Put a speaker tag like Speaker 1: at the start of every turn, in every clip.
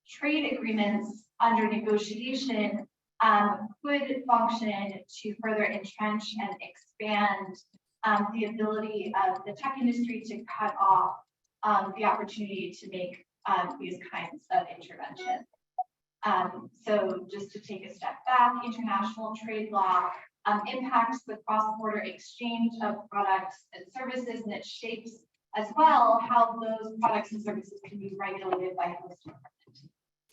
Speaker 1: trade agreements under negotiation could function to further entrench and expand the ability of the tech industry to cut off the opportunity to make these kinds of interventions. So just to take a step back, international trade law impacts the cross-border exchange of products and services, and it shapes as well how those products and services can be regulated by host government.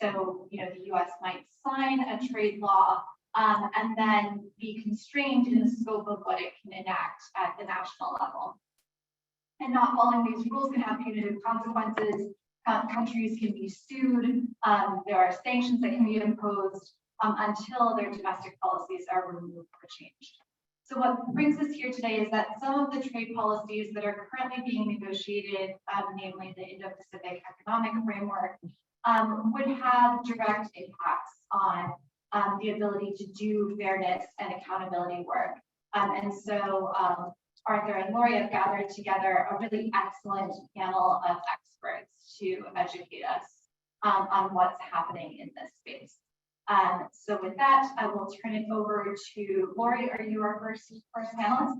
Speaker 1: So, the US might sign a trade law and then be constrained in the scope of what it can enact at the national level. And not following these rules can have punitive consequences. Countries can be sued. There are sanctions that can be imposed until their domestic policies are removed or changed. So what brings us here today is that some of the trade policies that are currently being negotiated, namely the Indo-Pacific Economic Framework, would have direct impacts on the ability to do fairness and accountability work. And so Arthur and Lori have gathered together a really excellent panel of experts to educate us on what's happening in this space. So with that, I will turn it over to Lori. Are you our first panelist?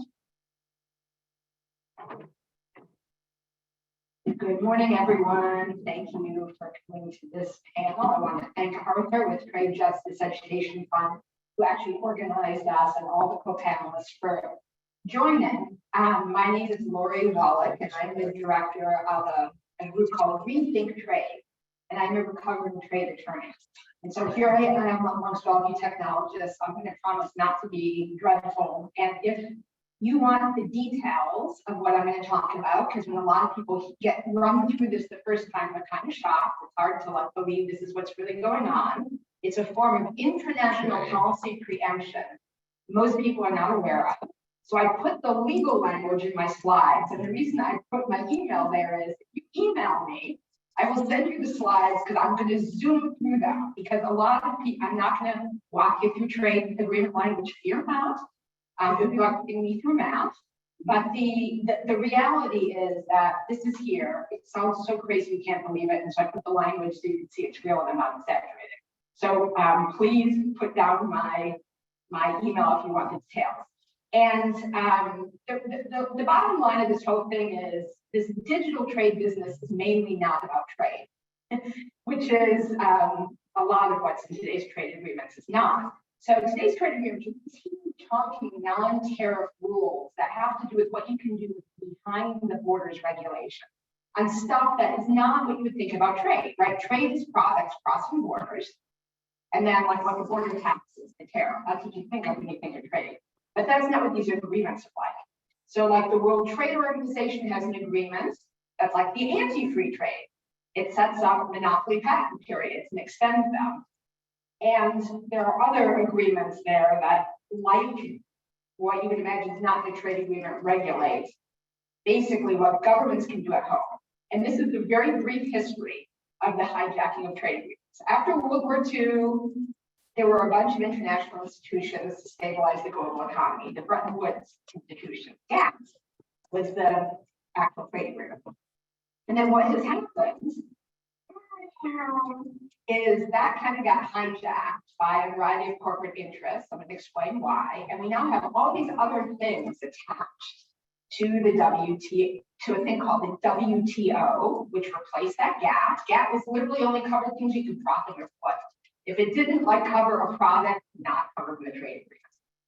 Speaker 2: Good morning, everyone. Thank you for coming to this panel. I want to thank Arthur with Trade Justice Education Fund, who actually organized us, and all the co-panelists for joining. My name is Lori Wallach, and I'm the director of a group called Rethink Trade, and I'm a recovering trade attorney. And so here I am amongst all you technologists. I'm going to promise not to be dreadful. And if you want the details of what I'm going to talk about, because when a lot of people run through this the first time, they're kind of shocked. It's hard to believe this is what's really going on. It's a form of international policy preemption most people are not aware of. So I put the legal language in my slides. And the reason I put my email there is if you email me, I will send you the slides because I'm going to zoom through them, because a lot of people, I'm not going to walk you through trade agreement language fear math. You'll be walking me through math. But the reality is that this is here. It sounds so crazy, you can't believe it. And so I put the language so you can see it's real and I'm not exaggerating. So please put down my email if you want the details. And the bottom line of this whole thing is this digital trade business is mainly not about trade, which is a lot of what's in today's trade agreements is not. So today's trade agreements continue talking non-tariff rules that have to do with what you can do behind the borders regulation on stuff that is not what you would think about trade, right? Trade is products crossing borders. And then what the border taxes, the tariff, that's what you think of when you think of trade. But that's not what these agreements are like. So the World Trade Organization has an agreement that's like the anti-free trade. It sets up monopoly patent periods and extends them. And there are other agreements there that, like what you would imagine is not the trade agreement, regulate basically what governments can do at home. And this is a very brief history of the hijacking of trade agreements. After World War II, there were a bunch of international institutions to stabilize the global economy. The Bretton Woods institution, GATT, was the actual trade agreement. And then what has happened is that kind of got hijacked by a variety of corporate interests. I'm going to explain why. And we now have all these other things attached to the WTO, to a thing called the WTO, which replaced that GATT. GATT was literally only covered things you could drop in your foot. If it didn't cover a product, not covered in the trade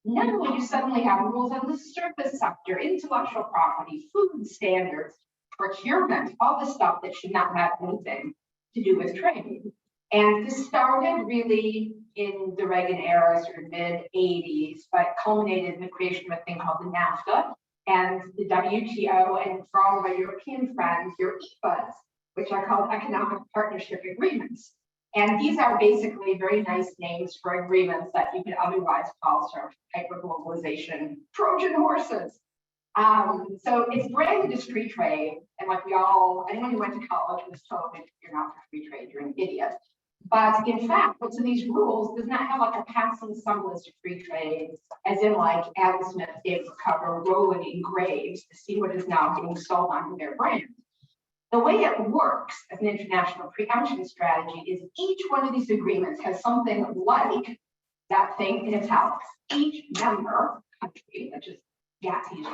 Speaker 2: agreement. Now you suddenly have rules on the service sector, intellectual property, food standards, procurement, all the stuff that should not have anything to do with trade. And this started really in the Reagan era, sort of mid-80s, but culminated in the creation of a thing called the NAFTA and the WTO, and for all of our European friends, your EPAs, which are called Economic Partnership Agreements. And these are basically very nice names for agreements that you could otherwise call sort of hyper-globalization Trojan horses. So it's branded as free trade, and anyone who went to college was told if you're not for free trade, you're an idiot. But in fact, what's in these rules does not have a passing semblance of free trade, as in Adam Smith gave the cover rolling in graves to see what is now being sold under their brand. The way it works as an international preemption strategy is each one of these agreements has something like that thing in italics. Each member country, which is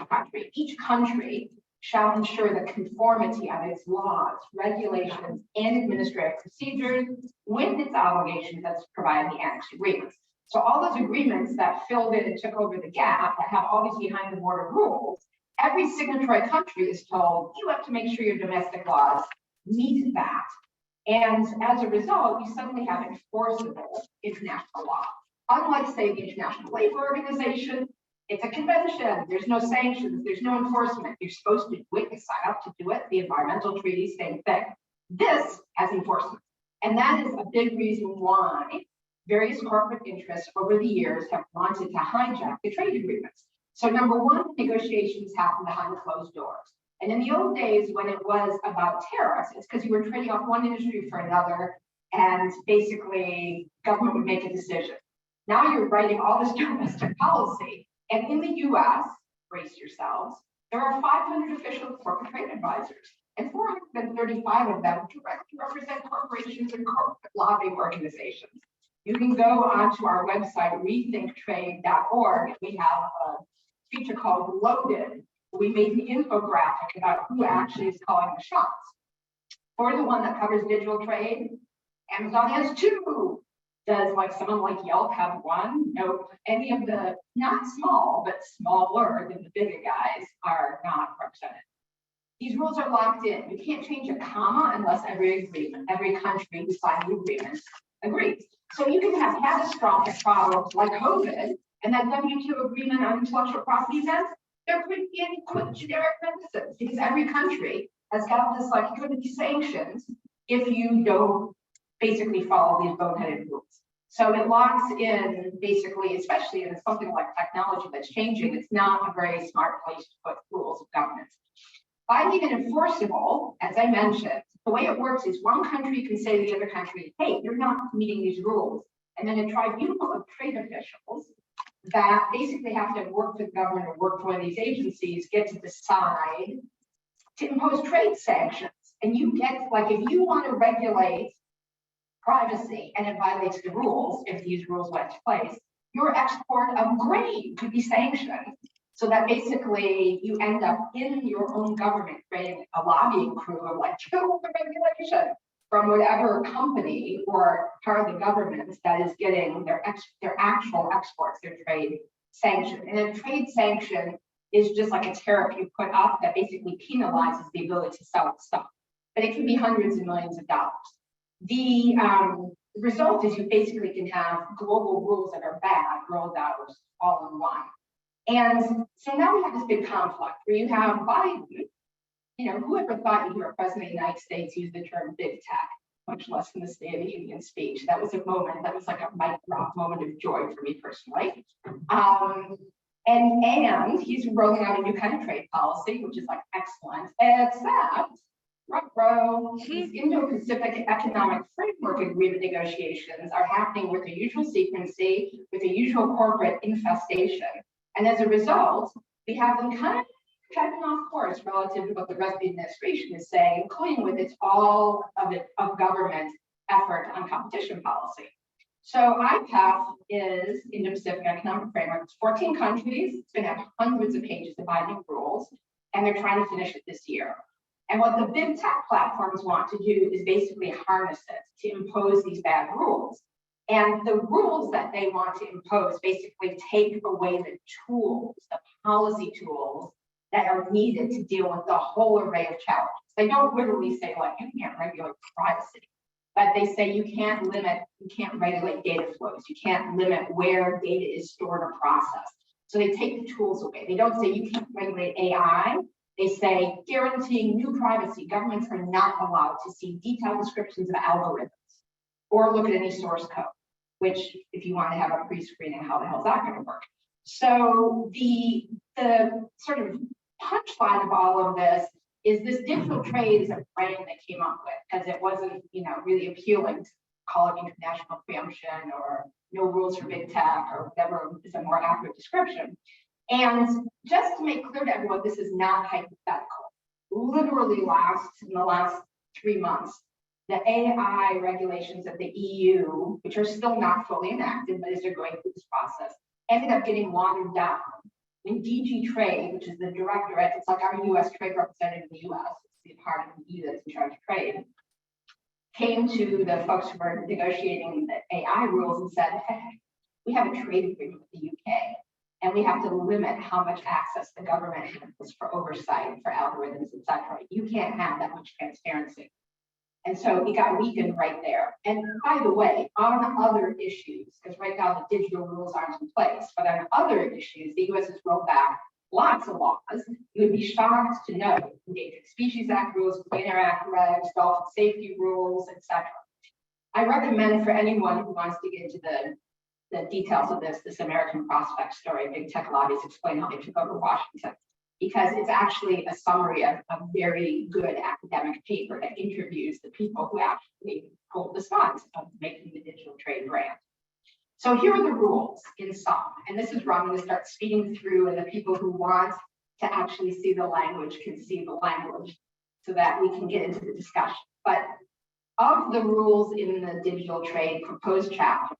Speaker 2: country, each country shall ensure the conformity of its laws, regulations, and administrative procedures with its obligations as provided in the annex agreements. So all those agreements that filled in and took over the gap that have all these behind the border rules, every signatory country is told, you have to make sure your domestic laws meet that. And as a result, you suddenly have enforceable international law. Unlike, say, the International Labor Organization, it's a convention. There's no sanctions. There's no enforcement. You're supposed to do it. You sign up to do it. The environmental treaty, same thing. This has enforcement. And that is a big reason why various corporate interests over the years have wanted to hijack the trade agreements. So number one, negotiations happen behind closed doors. And in the old days, when it was about tariffs, it's because you were trading off one industry for another, and basically government would make a decision. Now you're writing all this domestic policy. And in the US, brace yourselves, there are 500 official corporate trade advisors, and 435 of them directly represent corporations and corporate lobbying organizations. You can go onto our website, rethinktrade.org. We have a feature called Loaded. We made an infographic about who actually is calling the shots. For the one that covers digital trade, Amazon has two. Does someone like Yelp have one? Nope. Any of the not small, but smaller than the bigger guys are not represented. These rules are locked in. You can't change a comma unless every country who signed the agreement agrees. So you can have catastrophic problems like COVID and that WTO agreement on intellectual property events. There could be any quick generic medicines because every country has got this you're going to be sanctions if you don't basically follow these boneheaded rules. So it locks in basically, especially in something like technology that's changing, it's not a very smart place to put rules of governance. By even enforceable, as I mentioned, the way it works is one country can say to the other country, hey, you're not meeting these rules. And then a tribunal of trade officials that basically have to work for the government or work for one of these agencies get to decide to impose trade sanctions. And you get, if you want to regulate privacy and it violates the rules, if these rules went into place, your export of grain could be sanctioned. So that basically you end up in your own government creating a lobbying crew of kill the regulation from whatever company or part of the government that is getting their actual exports, their trade sanction. And a trade sanction is just like a tariff you put up that basically penalizes the ability to sell stuff. But it can be hundreds of millions of dollars. The result is you basically can have global rules that are bad rolled out all in one. And so now we have this big conflict where you have Biden, who ever thought you'd hear a president of the United States use the term big tech, much less in the State of the Union speech. That was a moment, that was like a mic drop moment of joy for me personally. And he's rolling out a new kind of trade policy, which is excellent, except these Indo-Pacific Economic Framework Agreement negotiations are happening with the usual secrecy, with the usual corporate infestation. And as a result, we have them kind of heading off course relative to what the rest of the administration is saying, including with its all of government effort on competition policy. So IPEF is Indo-Pacific Economic Framework. It's 14 countries. It's going to have hundreds of pages of binding rules, and they're trying to finish it this year. And what the big tech platforms want to do is basically harness it to impose these bad rules. And the rules that they want to impose basically take away the tools, the policy tools that are needed to deal with the whole array of challenges. They don't literally say you can't regulate privacy, but they say you can't regulate data flows. You can't limit where data is stored or processed. So they take the tools away. They don't say you can't regulate AI. They say guaranteeing new privacy. Governments are not allowed to see detailed descriptions of algorithms or look at any source code, which if you want to have a pre-screening, how the hell is that going to work? So the sort of punchline of all of this is this digital trade is a frame that came up with because it wasn't, really appealing to call it international preemption or no rules for big tech or whatever is a more accurate description. And just to make clear to everyone, this is not hypothetical. literally in the last 3 months, the AI regulations of the EU, which are still not fully enacted, but as they're going through this process, ended up getting watered down. When DG Trade, which is the directorate, it's like our US trade representative in the US, it's the part of the EU that's in charge of trade, came to the folks who were negotiating the AI rules and said, hey, we have a trade agreement with the UK, and we have to limit how much access the government has for oversight, for algorithms, et cetera. You can't have that much transparency. And so it got weakened right there. And by the way, on other issues, because right now the digital rules aren't in place, but on other issues, the US has rolled back lots of laws. You would be shocked to know Endangered Species Act rules, Clean Air Act regs, dolphin safety rules, etc. I recommend for anyone who wants to get into the details of this American Prospect story, big tech lobbies explain how they took over Washington, because it's actually a summary of a very good academic paper that interviews the people who actually hold the sons of making the digital trade brand. So here are the rules in sum, and this is where I'm going to start speeding through, and the people who want to actually see the language can see the language so that we can get into the discussion. But of the rules in the digital trade proposed chapter,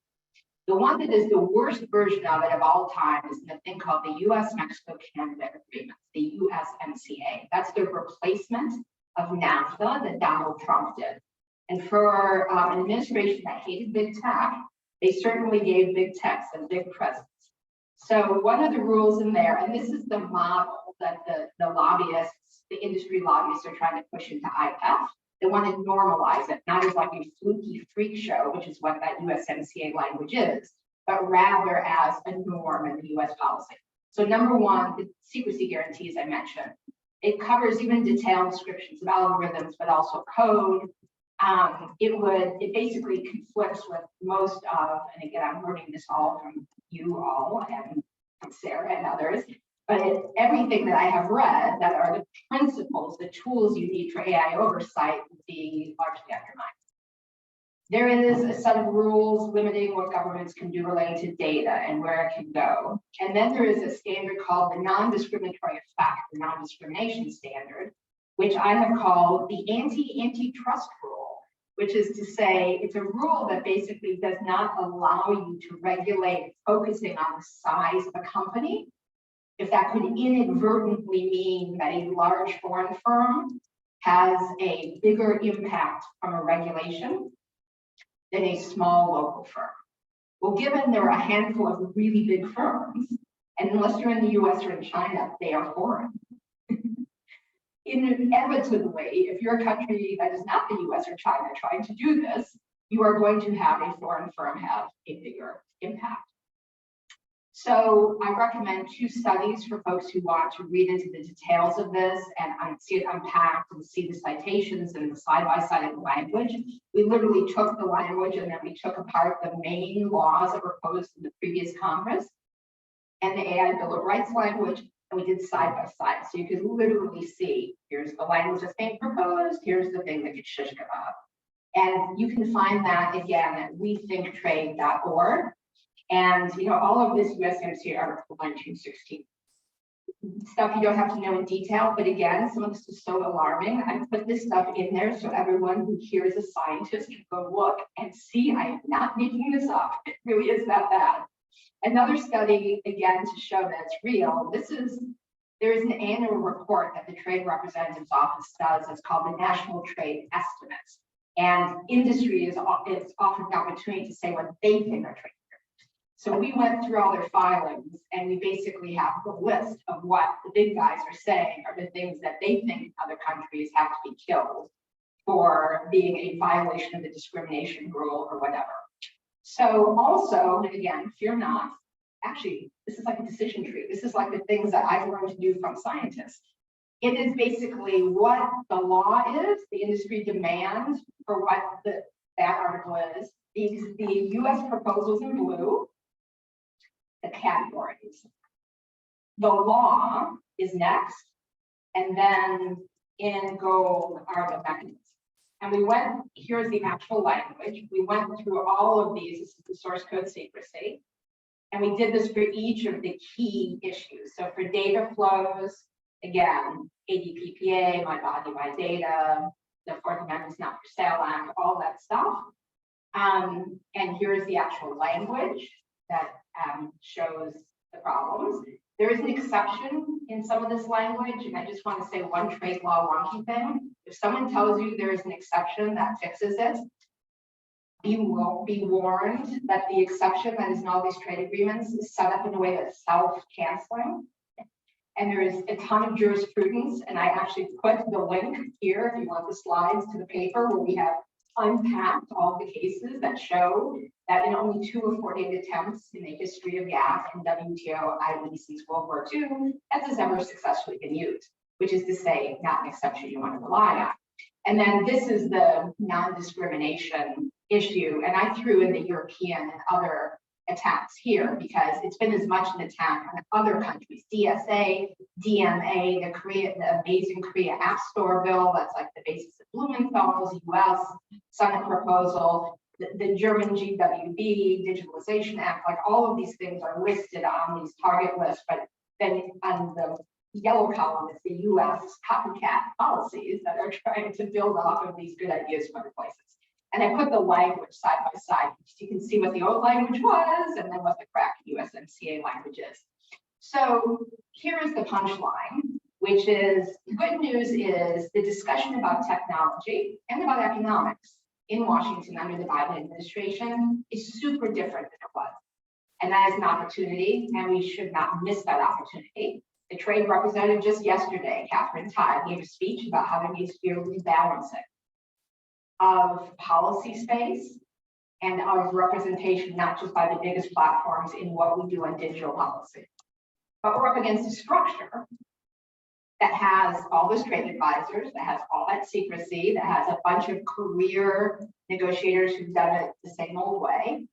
Speaker 2: the one that is the worst version of it of all time is the thing called the US-Mexico-Canada Agreement, the USMCA. That's the replacement of NAFTA that Donald Trump did. And for an administration that hated big tech, they certainly gave big tech some big presence. So one of the rules in there, and this is the model that the lobbyists, the industry lobbyists are trying to push into IPEF. They want to normalize it, not as like a fluky freak show, which is what that USMCA language is, but rather as a norm in the US policy. So number one, the secrecy guarantees I mentioned. It covers even detailed descriptions of algorithms, but also code. It basically conflicts with most of, and again, I'm learning this all from you all and from Sarah and others, but everything that I have read that are the principles, the tools you need for AI oversight would be largely undermined. There is a set of rules limiting what governments can do relating to data and where it can go. And then there is a standard called the non-discriminatory effect, the non-discrimination standard, which I have called the anti-antitrust rule, which is to say it's a rule that basically does not allow you to regulate focusing on the size of a company, if that could inadvertently mean that a large foreign firm has a bigger impact from a regulation than a small local firm. Well, given there are a handful of really big firms, and unless you're in the US or in China, they are foreign. Inevitably, if you're a country that is not the US or China trying to do this, you are going to have a foreign firm have a bigger impact. So I recommend 2 studies for folks who want to read into the details of this and see it unpacked and see the citations and the side-by-side of the language. We literally took the language and then we took apart the main laws that were proposed in the previous Congress and the AI Bill of Rights language, and we did side-by-side. So you could literally see, here's the language that's being proposed, here's the thing that gets shushed about. And you can find that again at rethinktrade.org. And all of this USMCA Article 1916 stuff you don't have to know in detail, but again, some of this is so alarming. I put this stuff in there so everyone who hears a scientist can go look and see I am not making this up. It really is that bad. Another study, again, to show that it's real, there is an annual report that the Trade Representative's Office does. It's called the National Trade Estimates. And industry is offered the opportunity to say what they think are trade. So we went through all their filings and we basically have the list of what the big guys are saying are the things that they think other countries have to be killed for being a violation of the discrimination rule or whatever. So also, and again, fear not, actually, this is like a decision tree. This is like the things that I've learned to do from scientists. It is basically what the law is, the industry demand for what that article is, the US proposals in blue, the categories. The law is next, and then in gold are the mechanisms. And here's the actual language. We went through all of these, this is the source code secrecy, and we did this for each of the key issues. So for data flows, Again, ADPPA, my body, my data, the Fourth Amendment's Not for Sale Act, all that stuff. And here's the actual language that shows the problems. There is an exception in some of this language, and I just want to say one trade law wonky thing. If someone tells you there is an exception that fixes it, you will be warned that the exception that is in all these trade agreements is set up in a way that's self-canceling. And there is a ton of jurisprudence, and I actually put the link here, if you want the slides, to the paper where we have unpacked all the cases that show that in only 2 of 48 attempts in the history of GATT and WTO, i.e. since World War II, has this ever successfully been used, which is to say, not an exception you want to rely on. And then this is the non-discrimination issue, and I threw in the European and other attacks here because it's been as much an attack on other countries. DSA, DMA, the amazing Korea App Store bill, that's like the basis of Blumenthal's US Senate proposal, the German GWB, Digitalization Act, like all of these things are listed on these target lists, but then on the yellow column is the US copycat policies that are trying to build off of these good ideas from other places. And I put the language side by side, so you can see what the old language was and then what the crack USMCA language is. So here is the punchline, which is the good news is the discussion about technology and about economics in Washington under the Biden administration is super different than it was. And that is an opportunity, and we should not miss that opportunity. The trade representative just yesterday, Catherine Tai, gave a speech about how there needs to be a rebalancing of policy space and of representation, not just by the biggest platforms in what we do on digital policy. But we're up against a structure that has all those trade advisors, that has all that secrecy, that has a bunch of career negotiators who've done it the same old way.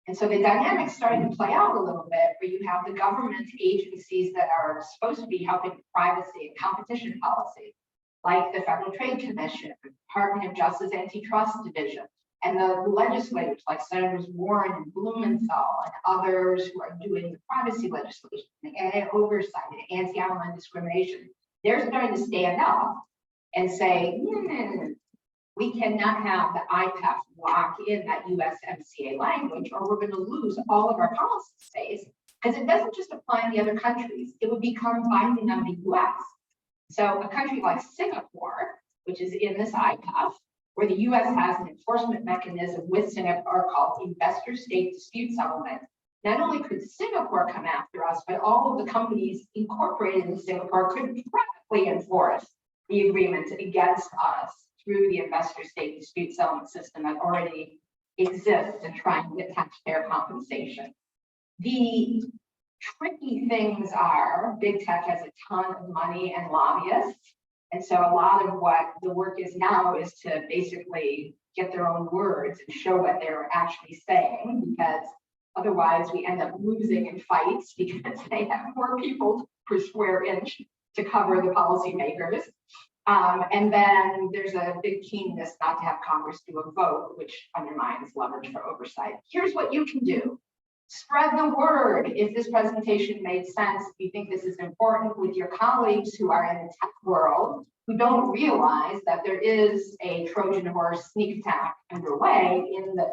Speaker 2: And so the dynamics starting to play out a little bit where you have the government agencies that are supposed to be helping privacy and competition policy, like the Federal Trade Commission, Department of Justice Antitrust Division, and the legislators like Senators Warren and Blumenthal and others who are doing the privacy legislation, the oversight, the anti-online discrimination. They're starting to stand up and say, we cannot have the IPEF lock in that USMCA language, or we're going to lose all of our policy space, because it doesn't just apply in the other countries, it would become binding on the US. So a country like Singapore, which is in this IPEF, where the US has an enforcement mechanism with Singapore called investor state dispute settlement, not only could Singapore come after us, but all of the companies incorporated in Singapore could practically enforce the agreement against us through the investor state dispute settlement system that already exists and trying to get taxpayer compensation. The tricky things are big tech has a ton of money and lobbyists. And so a lot of what the work is now is to basically get their own words and show what they're actually saying, because otherwise we end up losing in fights because they have more people per square inch to cover the policymakers. And then there's a big keenness not to have Congress do a vote, which undermines leverage for oversight. Here's what you can do. Spread the word. If this presentation made sense, if you think this is important with your colleagues who are in the tech world, who don't realize that there is a Trojan horse sneak attack underway in the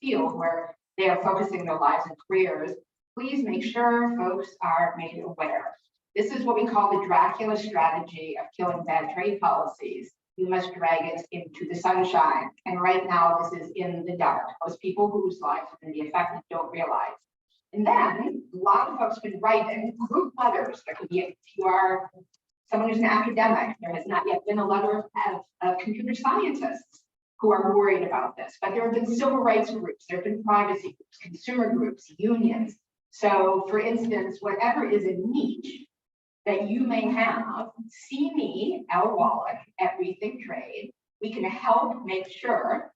Speaker 2: field where they are focusing their lives and careers, please make sure folks are made aware. This is what we call the Dracula strategy of killing bad trade policies. You must drag it into the sunshine. And right now, this is in the dark. Most people whose lives are going to be affected don't realize. And then a lot of folks have been writing group letters. There could be, if you are someone who's an academic, there has not yet been a letter of computer scientists who are worried about this. But there have been civil rights groups, there have been privacy groups, consumer groups, unions. So for instance, whatever is a niche that you may have, see me, Al Wallach, at Rethink Trade. We can help make sure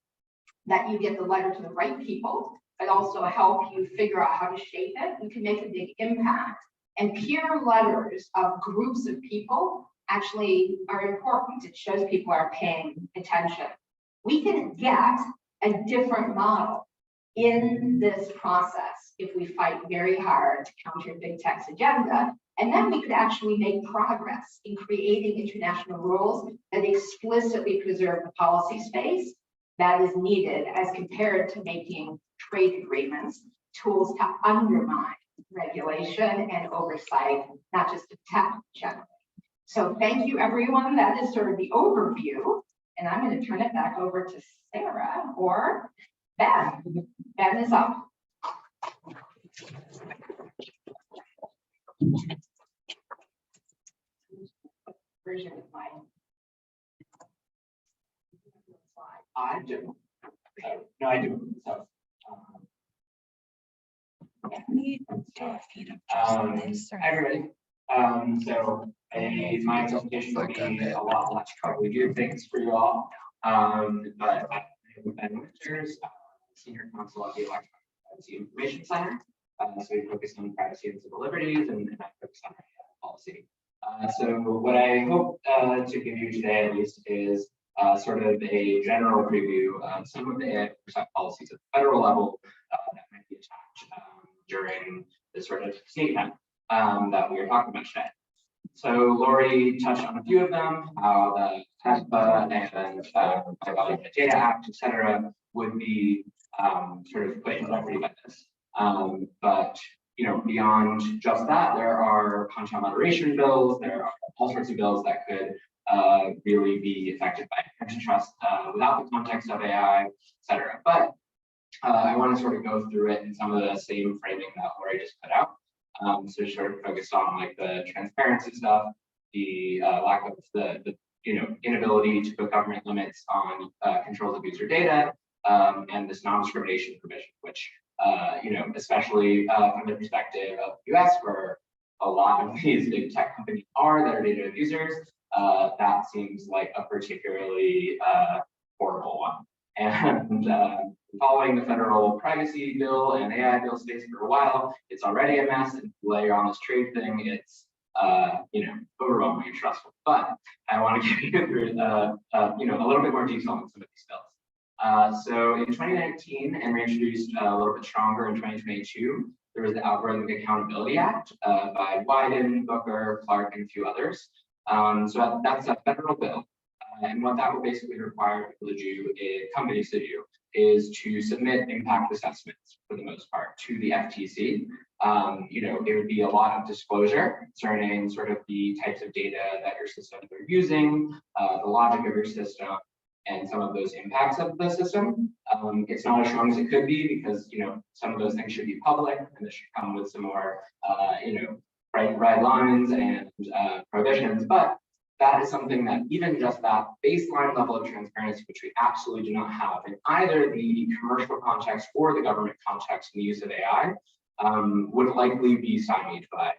Speaker 2: that you get the letter to the right people, but also help you figure out how to shape it. We can make a big impact. And peer letters of groups of people actually are important. It shows people are paying attention. We can get a different model in this process if we fight very hard to counter big tech's agenda And then we could actually make progress in creating international rules that explicitly preserve the policy space that is needed as compared to making trade agreements tools to undermine regulation and oversight, not just attack generally. So thank you, everyone. That is sort of the overview. And I'm going to turn it back over to Sarah or Ben. Ben is up. Version of my slide.
Speaker 3: I do. No, I do. So, hi everybody. So my presentation will be a lot less complicated things for you all. But I'm Ben Winters, Senior Counsel at the Electronic Privacy Information Center. So we focus on privacy and civil liberties, and I focus on policy. So what I hope to give you today, at least, is sort of a general preview of some of the AI oversight policies at the federal level that might be attached during this sort of sneak time that we are talking about today. So Lori touched on a few of them, how the TESPA and Value Data Act, et cetera, would be sort of put in jeopardy by this. But beyond just that, there are content moderation bills. There are all sorts of bills that could really be affected by antitrust without the context of AI, et cetera. But I want to sort of go through it in some of the same framing that Lori just put out. So sort of focused on like the transparency stuff, the lack of the inability to put government limits on controls of user data, and this non-discrimination provision, which especially from the perspective of the US, where a lot of these big tech companies are that are data abusers, that seems like a particularly horrible one. And following the federal privacy bill and AI bill space for a while, it's already a mess. And layer on this trade thing, it's overwhelmingly stressful. But I want to give you through a little bit more detail on some of these bills. So in 2019, and reintroduced a little bit stronger in 2022, there was the Algorithmic Accountability Act by Wyden, Booker, Clark, and a few others. So that's a federal bill. And what that will basically require people to do, companies to do, is to submit impact assessments for the most part to the FTC. It would be a lot of disclosure concerning sort of the types of data that your systems are using, the logic of your system, and some of those impacts of the system. It's not as strong as it could be because some of those things should be public, and this should come with some more bright lines and prohibitions. But that is something that even just that baseline level of transparency, which we absolutely do not have in either the commercial context or the government context in the use of AI, would likely be stymied by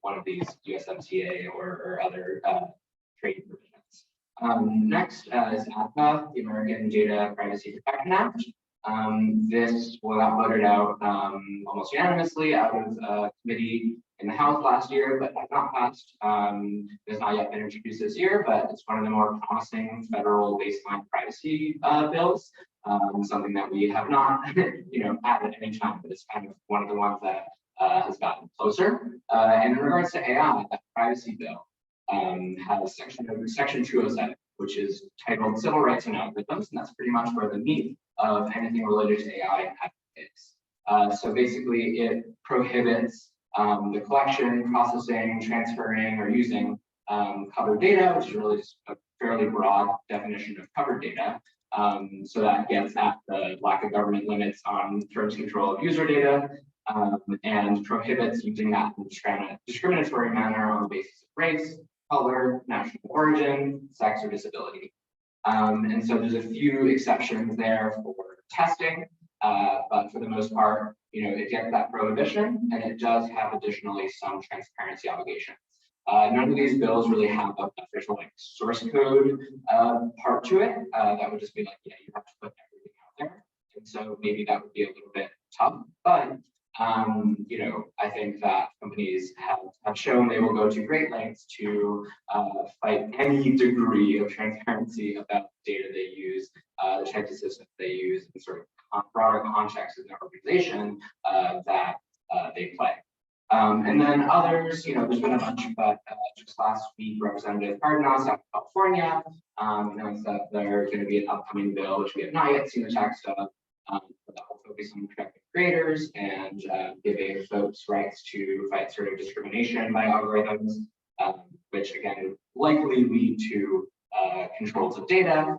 Speaker 3: one of these USMCA or other trade provisions. Next is APA, the American Data Privacy Protection Act. This got voted out almost unanimously out of committee in the House last year, but has not passed. It has not yet been introduced this year, but it's one of the more promising federal baseline privacy bills. Something that we have not, had at any time, but it's kind of one of the ones that has gotten closer. And in regards to AI, that privacy bill has section 207, which is titled Civil Rights and Algorithms, and that's pretty much where the meat of anything related to AI is. So basically, it prohibits the collection, processing, transferring, or using covered data, which is really just a fairly broad definition of covered data. So that gets at the lack of government limits on terms control of user data, and prohibits using that in a discriminatory manner on the basis of race, color, national origin, sex, or disability. And so there's a few exceptions there for testing, but for the most part, it gets that prohibition, and it does have additionally some transparency obligations. None of these bills really have an official source code part to it. That would just be like, you have to put everything out there. And so maybe that would be a little bit tough, but I think that companies have shown they will go to great lengths to fight any degree of transparency about the data they use, the types of systems they use, and sort of broader context in their organization that they play. And then others, there's been a bunch, but just last week, Representative Cardenas out of California announced that there's going to be an upcoming bill, which we have not yet seen the text of, but that will focus on protecting creators and giving folks rights to fight sort of discrimination by algorithms, which again likely lead to controls of data,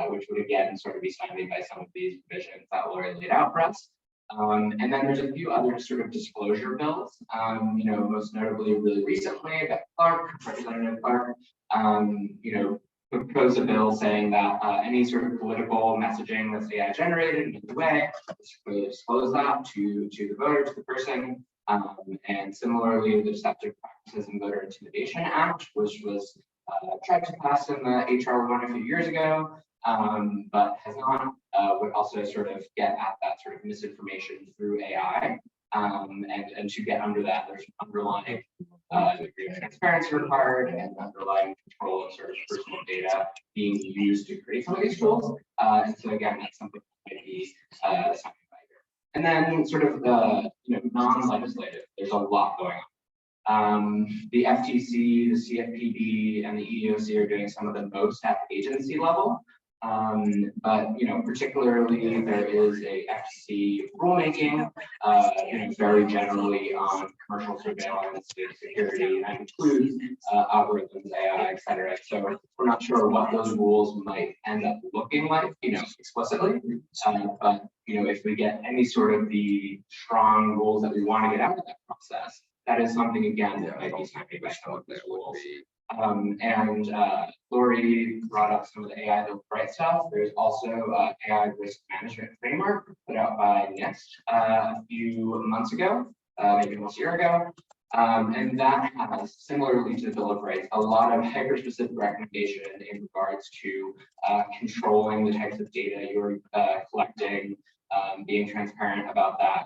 Speaker 3: which would again sort of be stymied by some of these provisions that Lori laid out for us. And then there's a few other sort of disclosure bills, most notably really recently that Representative Clark, proposed a bill saying that any sort of political messaging that's AI generated in any way, we disclose that to the voter, to the person. And similarly, the Deceptive Practices and Voter Intimidation Act, which was tried to pass in the HR 1 a few years ago, but has not, would also sort of get at that sort of misinformation through AI. And to get under that, there's an underlying degree of transparency required and underlying control of sort of personal data being used to create some of these tools. And so again, that's something that might be something by here. And then sort of the non-legislative, there's a lot going on. The FTC, the CFPB, and the EEOC are doing some of the most at agency level. But particularly there is a FTC rulemaking, very generally on commercial surveillance, data security, and includes algorithms, AI, et cetera. So we're not sure what those rules might end up looking like, explicitly. But if we get any sort of the strong rules that we want to get out of that process, that is something again that might be stymied by some of those rules. And Lori brought up some of the AI bright stuff. There's also AI risk management framework put out by NIST a few months ago, maybe almost a year ago. And that has, similarly to the Bill of Rights, a lot of hyper-specific recommendation in regards to controlling the types of data you're collecting, being transparent about that,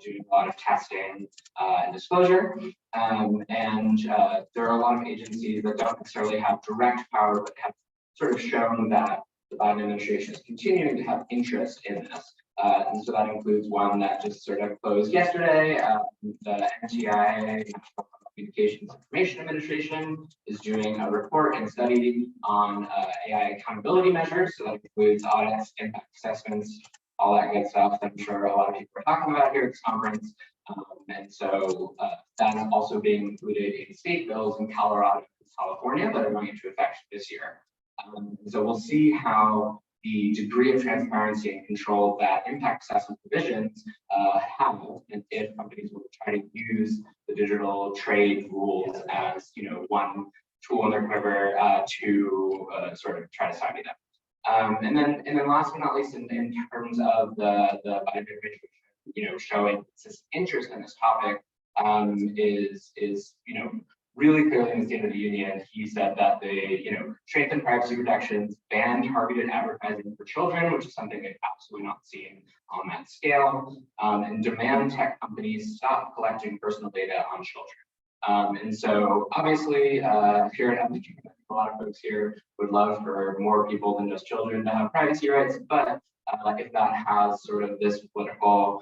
Speaker 3: doing a lot of testing and disclosure. And there are a lot of agencies that don't necessarily have direct power, but have sort of shown that the Biden administration is continuing to have interest in this. And so that includes one that just sort of closed yesterday. The NTIA, National Communications Information Administration, is doing a report and study on AI accountability measures. So that includes audits, impact assessments, all that good stuff that I'm sure a lot of people are talking about here at this conference. And so that is also being included in state bills in Colorado and California that are going into effect this year. So we'll see how the degree of transparency and control that impact assessment provisions have, and if companies will try to use the digital trade rules as one tool in their quiver to sort of try to stymie them. And then last but not least, in terms of the Biden administration, showing this interest in this topic, is really clearly in the State of the Union. He said that they strengthen privacy protections, ban targeted advertising for children, which is something they've absolutely not seen on that scale, and demand tech companies stop collecting personal data on children. And so obviously here at Epic, a lot of folks here would love for more people than just children to have privacy rights, but if that has sort of this political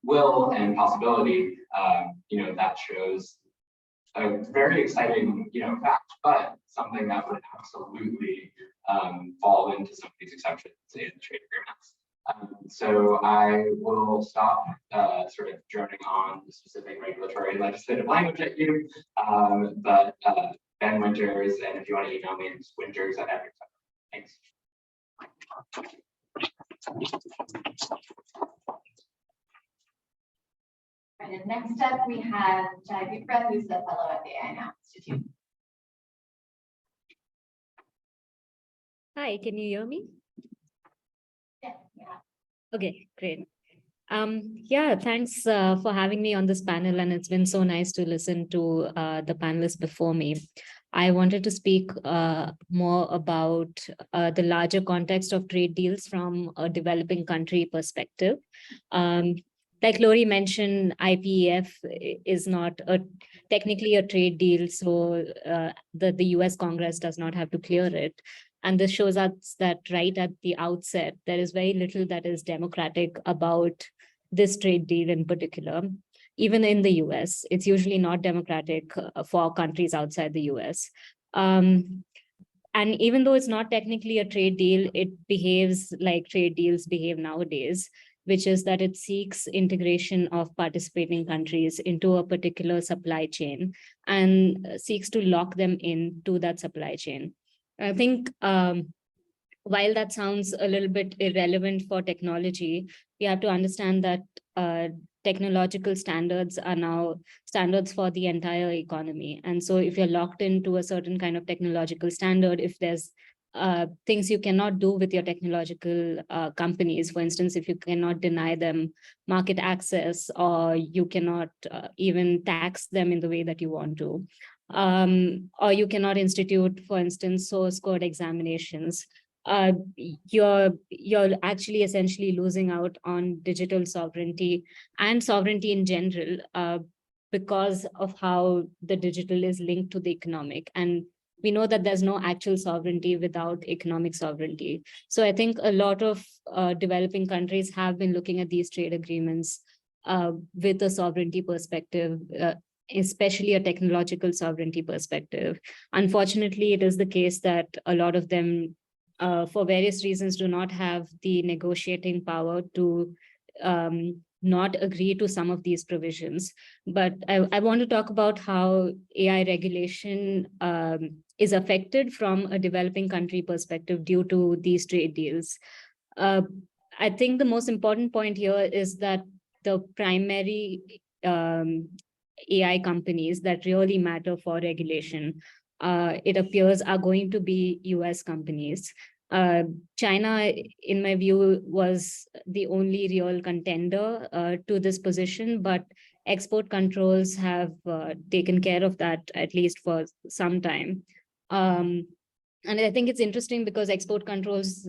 Speaker 3: will and possibility, that shows a very exciting, fact, but something that would absolutely fall into some of these exceptions in the trade agreements. So I will stop sort of droning on the specific regulatory and legislative language at you, but Ben Winters, and if you want to email me, it's winters@epic. Thanks.
Speaker 1: And next up, we have Jai Bufra, who's a fellow at the AI Now Institute.
Speaker 4: Hi, can you hear me?
Speaker 1: Yeah.
Speaker 4: Okay, great. Yeah, thanks for having me on this panel, and it's been so nice to listen to the panelists before me. I wanted to speak more about the larger context of trade deals from a developing country perspective. Like Lori mentioned, IPEF is not technically a trade deal, so the US Congress does not have to clear it. And this shows us that right at the outset, there is very little that is democratic about this trade deal in particular. even in the US. It's usually not democratic for countries outside the US. And even though it's not technically a trade deal, it behaves like trade deals behave nowadays, which is that it seeks integration of participating countries into a particular supply chain and seeks to lock them into that supply chain. I think while that sounds a little bit irrelevant for technology, we have to understand that technological standards are now standards for the entire economy. And so if you're locked into a certain kind of technological standard, if there's things you cannot do with your technological companies, for instance, if you cannot deny them market access, or you cannot even tax them in the way that you want to, or you cannot institute, for instance, source code examinations, you're actually essentially losing out on digital sovereignty and sovereignty in general, because of how the digital is linked to the economic. And we know that there's no actual sovereignty without economic sovereignty. So I think a lot of developing countries have been looking at these trade agreements with a sovereignty perspective, especially a technological sovereignty perspective. Unfortunately, it is the case that a lot of them, for various reasons, do not have the negotiating power to not agree to some of these provisions. But I want to talk about how AI regulation is affected from a developing country perspective due to these trade deals. I think the most important point here is that the primary AI companies that really matter for regulation, it appears, are going to be US companies. China, in my view, was the only real contender to this position, but export controls have taken care of that, at least for some time. And I think it's interesting because export controls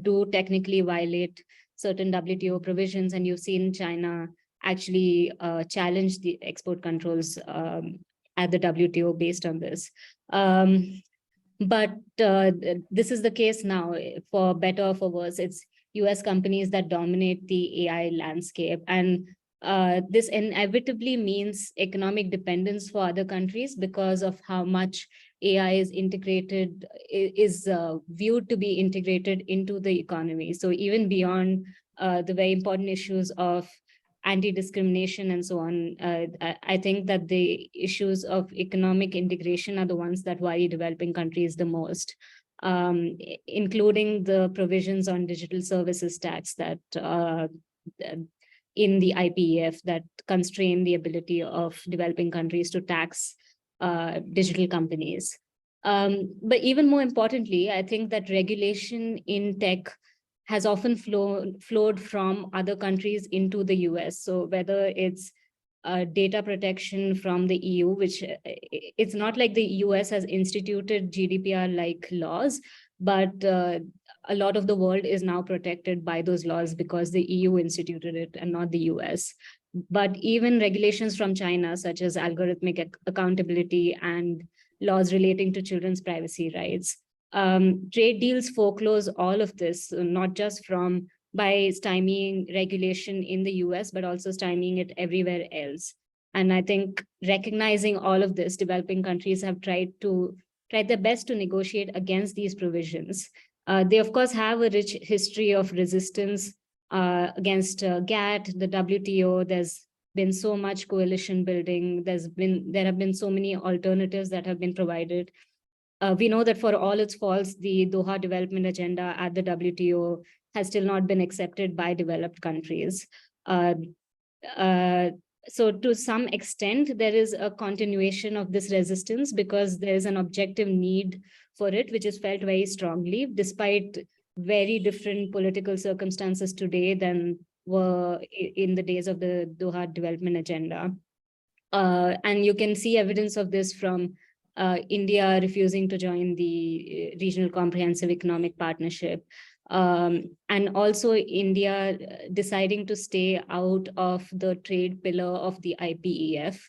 Speaker 4: do technically violate certain WTO provisions, and you've seen China actually challenge the export controls at the WTO based on this. But this is the case now, for better or for worse. It's US companies that dominate the AI landscape. And this inevitably means economic dependence for other countries because of how much AI is integrated, is viewed to be integrated into the economy. So even beyond the very important issues of anti-discrimination and so on, I think that the issues of economic integration are the ones that worry developing countries the most, including the provisions on digital services tax that in the IPEF that constrain the ability of developing countries to tax digital companies. But even more importantly, I think that regulation in tech has often flowed from other countries into the US. So whether it's data protection from the EU, which it's not like the US has instituted GDPR-like laws, but a lot of the world is now protected by those laws because the EU instituted it and not the US. But even regulations from China, such as algorithmic accountability and laws relating to children's privacy rights, trade deals foreclose all of this, not just by stymieing regulation in the US, but also stymieing it everywhere else. And I think recognizing all of this, developing countries have tried their best to negotiate against these provisions. They, of course, have a rich history of resistance against GATT, the WTO. There's been so much coalition building. There have been so many alternatives that have been provided. We know that for all its faults, the Doha Development Agenda at the WTO has still not been accepted by developed countries. So to some extent, there is a continuation of this resistance because there is an objective need for it, which is felt very strongly, despite very different political circumstances today than were in the days of the Doha Development Agenda. And you can see evidence of this from India refusing to join the Regional Comprehensive Economic Partnership, and also India deciding to stay out of the trade pillar of the IPEF.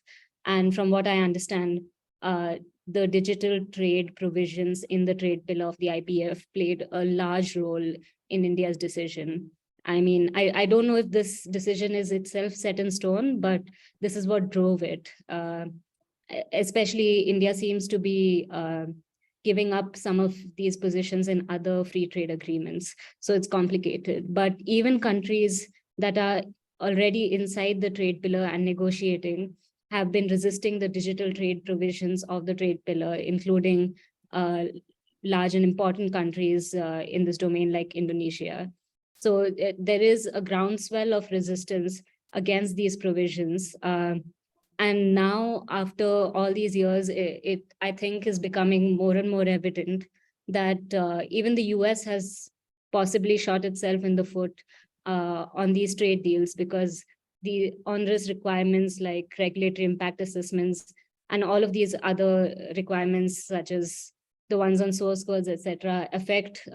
Speaker 4: And from what I understand, the digital trade provisions in the trade pillar of the IPEF played a large role in India's decision. I mean, I don't know if this decision is itself set in stone, but this is what drove it. Especially India seems to be giving up some of these positions in other free trade agreements. So it's complicated. But even countries that are already inside the trade pillar and negotiating have been resisting the digital trade provisions of the trade pillar, including large and important countries in this domain like Indonesia. So there is a groundswell of resistance against these provisions. And now, after all these years, it I think is becoming more and more evident that even the US has possibly shot itself in the foot on these trade deals, because the onerous requirements like regulatory impact assessments and all of these other requirements, such as the ones on source codes, etc., affect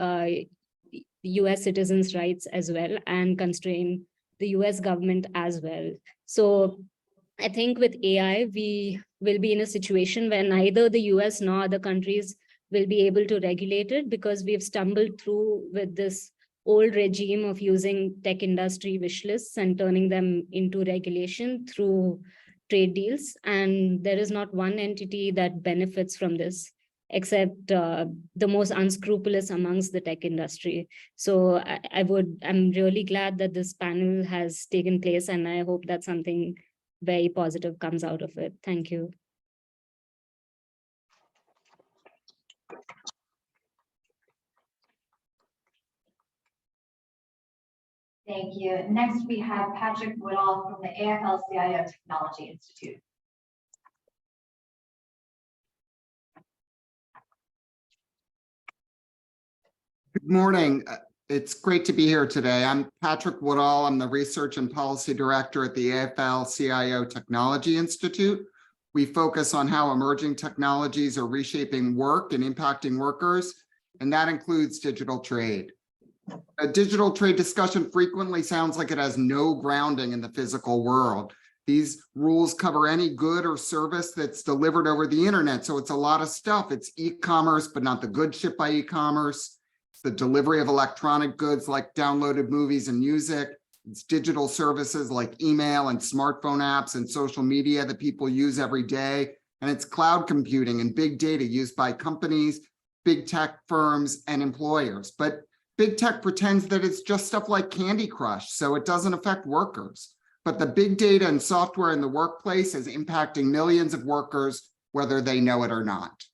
Speaker 4: US citizens' rights as well and constrain the US government as well. So I think with AI, we will be in a situation where neither the US nor other countries will be able to regulate it, because we've stumbled through with this old regime of using tech industry wish lists and turning them into regulation through trade deals. And there is not one entity that benefits from this, except the most unscrupulous amongst the tech industry. So I'm really glad that this panel has taken place, and I hope that something very positive comes out of it. Thank you.
Speaker 1: Thank you. Next, we have Patrick Woodall from the AFL-CIO Technology Institute.
Speaker 5: Good morning. It's great to be here today. I'm Patrick Woodall. I'm the Research and Policy Director at the AFL-CIO Technology Institute. We focus on how emerging technologies are reshaping work and impacting workers, and that includes digital trade. A digital trade discussion frequently sounds like it has no grounding in the physical world. These rules cover any good or service that's delivered over the internet, so it's a lot of stuff. It's e-commerce, but not the goods shipped by e-commerce. It's the delivery of electronic goods like downloaded movies and music. It's digital services like email and smartphone apps and social media that people use every day. And it's cloud computing and big data used by companies, big tech firms, and employers. But big tech pretends that it's just stuff like Candy Crush, so it doesn't affect workers. But the big data and software in the workplace is impacting millions of workers, whether they know it or not.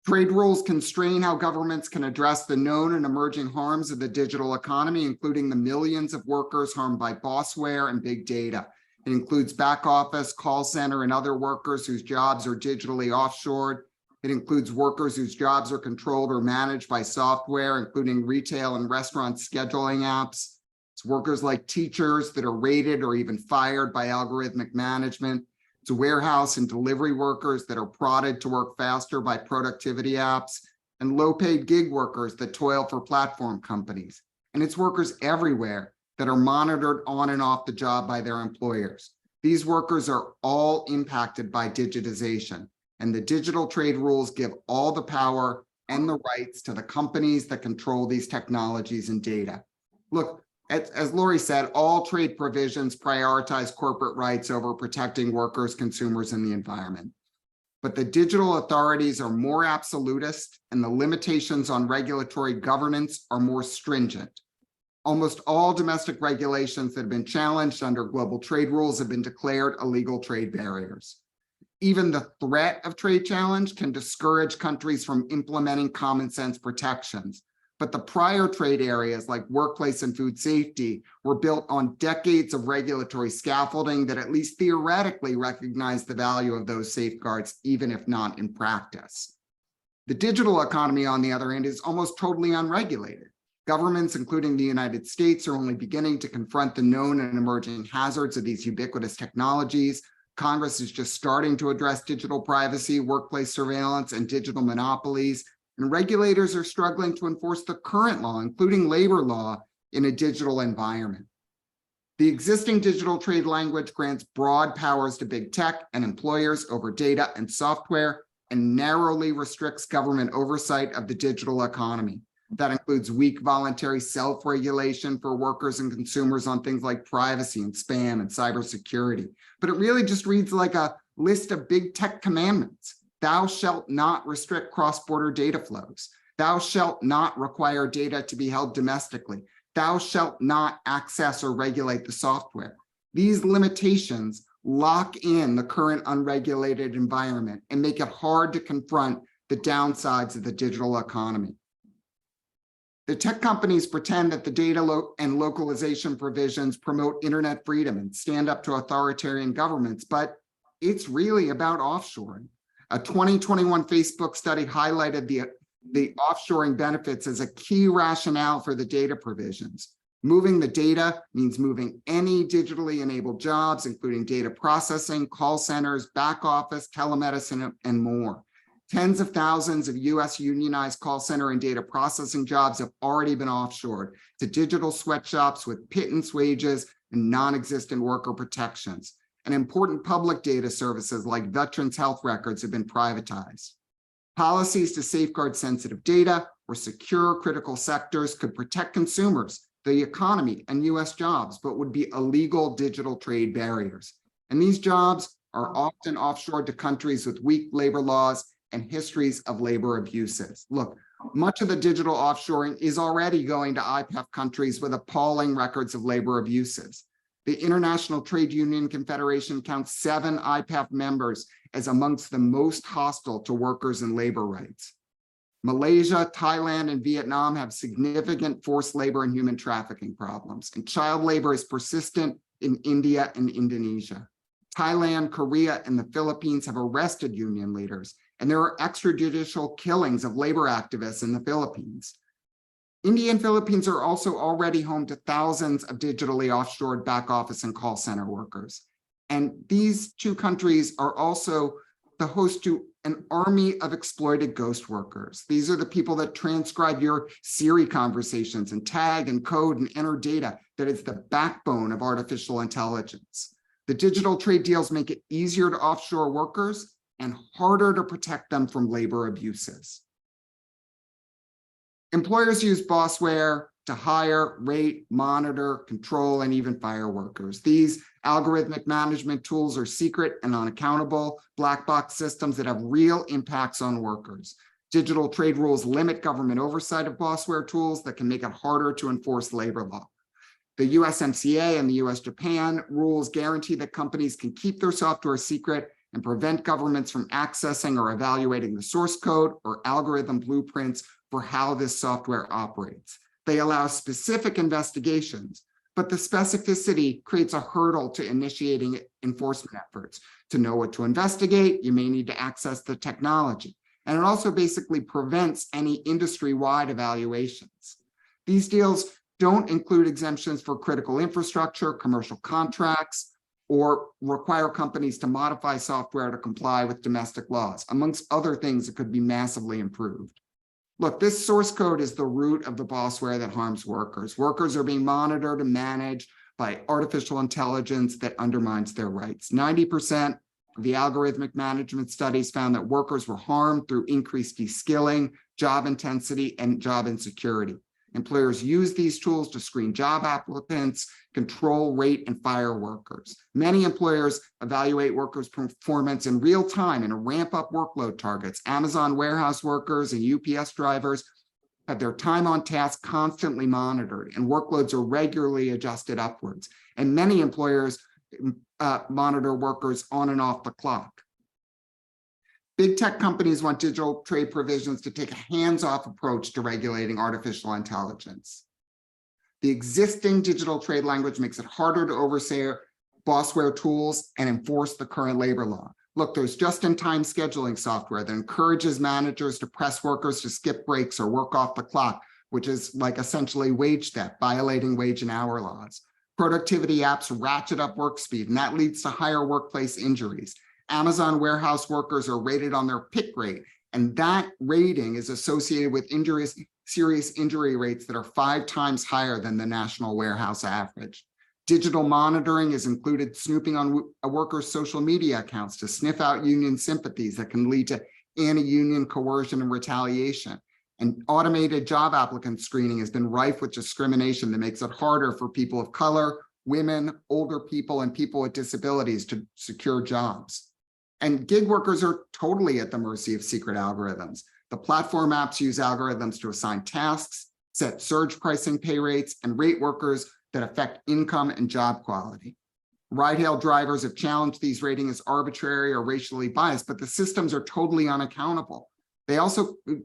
Speaker 5: Trade rules constrain how governments can address the known and emerging harms of the digital economy, including the millions of workers harmed by bossware and big data. It includes back office, call center, and other workers whose jobs are digitally offshored. It includes workers whose jobs are controlled or managed by software, including retail and restaurant scheduling apps. It's workers like teachers that are rated or even fired by algorithmic management. It's warehouse and delivery workers that are prodded to work faster by productivity apps, and low-paid gig workers that toil for platform companies. And it's workers everywhere that are monitored on and off the job by their employers. These workers are all impacted by digitization, and the digital trade rules give all the power and the rights to the companies that control these technologies and data. Look, as Lori said, all trade provisions prioritize corporate rights over protecting workers, consumers, and the environment. But the digital authorities are more absolutist, and the limitations on regulatory governance are more stringent. Almost all domestic regulations that have been challenged under global trade rules have been declared illegal trade barriers. Even the threat of trade challenge can discourage countries from implementing common sense protections. But the prior trade areas like workplace and food safety were built on decades of regulatory scaffolding that at least theoretically recognize the value of those safeguards, even if not in practice. The digital economy, on the other hand, is almost totally unregulated. Governments, including the United States, are only beginning to confront the known and emerging hazards of these ubiquitous technologies. Congress is just starting to address digital privacy, workplace surveillance, and digital monopolies. And regulators are struggling to enforce the current law, including labor law, in a digital environment. The existing digital trade language grants broad powers to big tech and employers over data and software, and narrowly restricts government oversight of the digital economy. That includes weak voluntary self-regulation for workers and consumers on things like privacy and spam and cybersecurity. But it really just reads like a list of big tech commandments. Thou shalt not restrict cross-border data flows. Thou shalt not require data to be held domestically. Thou shalt not access or regulate the software. These limitations lock in the current unregulated environment and make it hard to confront the downsides of the digital economy. The tech companies pretend that the data and localization provisions promote internet freedom and stand up to authoritarian governments, but it's really about offshoring. A 2021 Facebook study highlighted the offshoring benefits as a key rationale for the data provisions. Moving the data means moving any digitally enabled jobs, including data processing, call centers, back office, telemedicine, and more. Tens of thousands of US unionized call center and data processing jobs have already been offshored to digital sweatshops with pittance wages and non-existent worker protections. And important public data services like veterans' health records have been privatized. Policies to safeguard sensitive data or secure critical sectors could protect consumers, the economy, and US jobs, but would be illegal digital trade barriers. And these jobs are often offshored to countries with weak labor laws and histories of labor abuses. Look, much of the digital offshoring is already going to IPEF countries with appalling records of labor abuses. The International Trade Union Confederation counts 7 IPEF members as amongst the most hostile to workers and labor rights. Malaysia, Thailand, and Vietnam have significant forced labor and human trafficking problems, and child labor is persistent in India and Indonesia. Thailand, Korea, and the Philippines have arrested union leaders, and there are extrajudicial killings of labor activists in the Philippines. India and Philippines are also already home to thousands of digitally offshored back office and call center workers. And these 2 countries are also the host to an army of exploited ghost workers. These are the people that transcribe your Siri conversations and tag and code and enter data that is the backbone of artificial intelligence. The digital trade deals make it easier to offshore workers and harder to protect them from labor abuses. Employers use bossware to hire, rate, monitor, control, and even fire workers. These algorithmic management tools are secret and unaccountable black box systems that have real impacts on workers. Digital trade rules limit government oversight of bossware tools that can make it harder to enforce labor law. The USMCA and the US-Japan rules guarantee that companies can keep their software secret and prevent governments from accessing or evaluating the source code or algorithm blueprints for how this software operates. They allow specific investigations, but the specificity creates a hurdle to initiating enforcement efforts. To know what to investigate, you may need to access the technology. And it also basically prevents any industry-wide evaluations. These deals don't include exemptions for critical infrastructure, commercial contracts, or require companies to modify software to comply with domestic laws, amongst other things that could be massively improved. Look, this source code is the root of the bossware that harms workers. Workers are being monitored and managed by artificial intelligence that undermines their rights. 90% of the algorithmic management studies found that workers were harmed through increased de-skilling, job intensity, and job insecurity. Employers use these tools to screen job applicants, control, rate, and fire workers. Many employers evaluate workers' performance in real time and ramp up workload targets. Amazon warehouse workers and UPS drivers have their time on task constantly monitored, and workloads are regularly adjusted upwards. And many employers monitor workers on and off the clock. Big tech companies want digital trade provisions to take a hands-off approach to regulating artificial intelligence. The existing digital trade language makes it harder to oversee bossware tools and enforce the current labor law. Look, there's just-in-time scheduling software that encourages managers to press workers to skip breaks or work off the clock, which is like essentially wage theft, violating wage and hour laws. Productivity apps ratchet up work speed, and that leads to higher workplace injuries. Amazon warehouse workers are rated on their pick rate, and that rating is associated with serious injury rates that are 5 times higher than the national warehouse average. Digital monitoring is included snooping on a worker's social media accounts to sniff out union sympathies that can lead to anti-union coercion and retaliation. And automated job applicant screening has been rife with discrimination that makes it harder for people of color, women, older people, and people with disabilities to secure jobs. And gig workers are totally at the mercy of secret algorithms. The platform apps use algorithms to assign tasks, set surge pricing pay rates, and rate workers that affect income and job quality. Ride-hail drivers have challenged these ratings as arbitrary or racially biased, but the systems are totally unaccountable.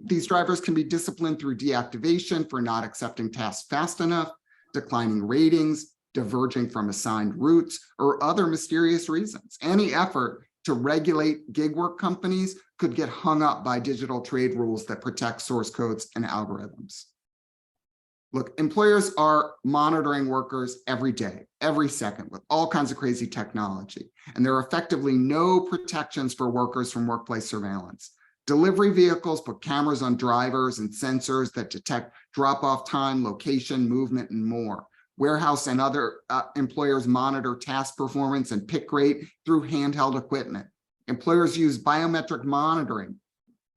Speaker 5: These drivers can be disciplined through deactivation for not accepting tasks fast enough, declining ratings, diverging from assigned routes, or other mysterious reasons. Any effort to regulate gig work companies could get hung up by digital trade rules that protect source codes and algorithms. Look, employers are monitoring workers every day, every second, with all kinds of crazy technology, and there are effectively no protections for workers from workplace surveillance. Delivery vehicles put cameras on drivers and sensors that detect drop-off time, location, movement, and more. Warehouse and other employers monitor task performance and pick rate through handheld equipment. Employers use biometric monitoring,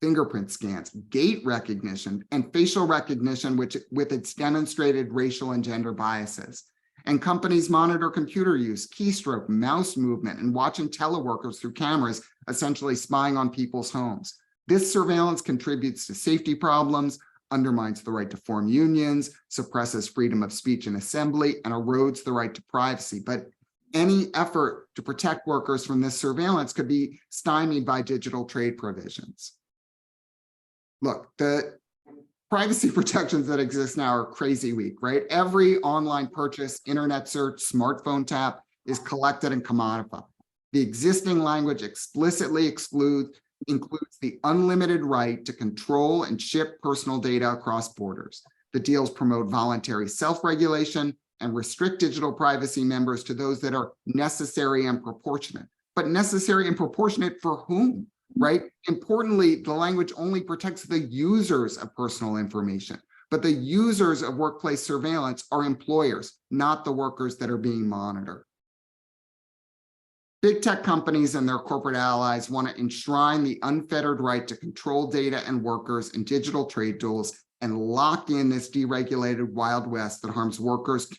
Speaker 5: fingerprint scans, gait recognition, and facial recognition, which with its demonstrated racial and gender biases. And companies monitor computer use, keystroke, mouse movement, and watching teleworkers through cameras, essentially spying on people's homes. This surveillance contributes to safety problems, undermines the right to form unions, suppresses freedom of speech and assembly, and erodes the right to privacy. But any effort to protect workers from this surveillance could be stymied by digital trade provisions. Look, the privacy protections that exist now are crazy weak, right? Every online purchase, internet search, smartphone tap is collected and commodified. The existing language explicitly includes the unlimited right to control and ship personal data across borders. The deals promote voluntary self-regulation and restrict digital privacy members to those that are necessary and proportionate. But necessary and proportionate for whom, right? Importantly, the language only protects the users of personal information, but the users of workplace surveillance are employers, not the workers that are being monitored. Big tech companies and their corporate allies want to enshrine the unfettered right to control data and workers in digital trade tools and lock in this deregulated Wild West that harms workers,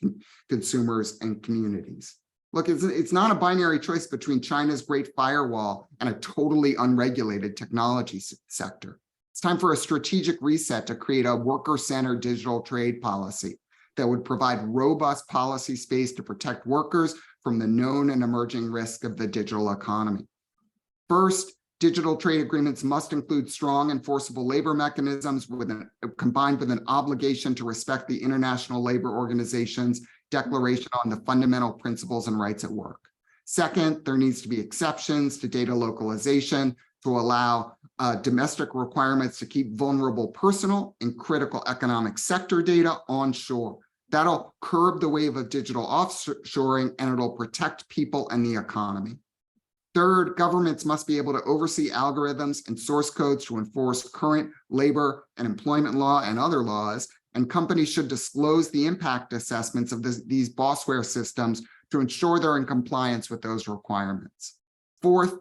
Speaker 5: consumers, and communities. Look, it's not a binary choice between China's Great Firewall and a totally unregulated technology sector. It's time for a strategic reset to create a worker-centered digital trade policy that would provide robust policy space to protect workers from the known and emerging risk of the digital economy. First, digital trade agreements must include strong enforceable labor mechanisms combined with an obligation to respect the International Labor Organization's Declaration on the Fundamental Principles and Rights at Work. Second, there needs to be exceptions to data localization to allow domestic requirements to keep vulnerable personal and critical economic sector data onshore. That'll curb the wave of digital offshoring, and it'll protect people and the economy. Third, governments must be able to oversee algorithms and source codes to enforce current labor and employment law and other laws, and companies should disclose the impact assessments of these bossware systems to ensure they're in compliance with those requirements. Fourth,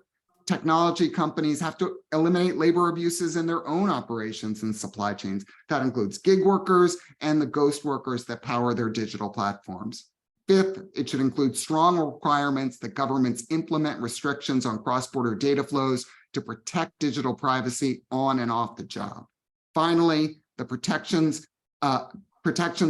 Speaker 5: technology companies have to eliminate labor abuses in their own operations and supply chains. That includes gig workers and the ghost workers that power their digital platforms. Fifth, it should include strong requirements that governments implement restrictions on cross-border data flows to protect digital privacy on and off the job. Finally, the protections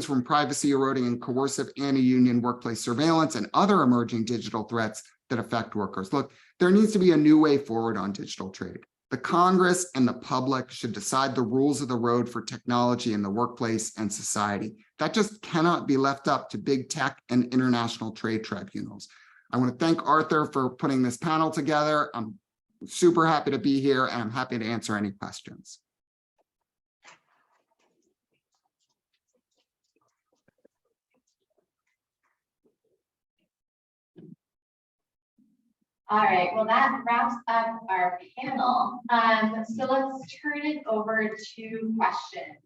Speaker 5: from privacy eroding and coercive anti-union workplace surveillance and other emerging digital threats that affect workers. Look, there needs to be a new way forward on digital trade. The Congress and the public should decide the rules of the road for technology in the workplace and society. That just cannot be left up to big tech and international trade tribunals. I want to thank Arthur for putting this panel together. I'm super happy to be here, and I'm happy to answer any questions.
Speaker 1: All right, well, that wraps up our panel. So let's turn it over to questions.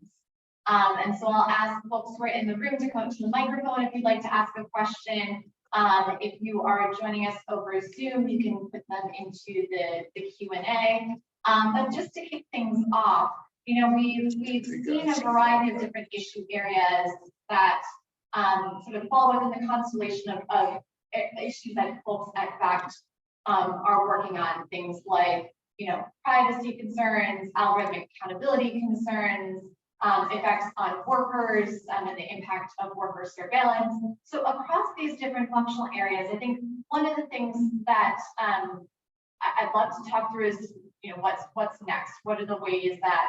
Speaker 1: And so I'll ask folks who are in the room to come to the microphone if you'd like to ask a question. If you are joining us over Zoom, you can put them into the Q&A. But just to kick things off, we've seen a variety of different issue areas that sort of fall within the constellation of issues that folks at fact are working on, things like privacy concerns, algorithmic accountability concerns, effects on workers, and the impact of worker surveillance. So across these different functional areas, I think one of the things that I'd love to talk through is what's next. What are the ways that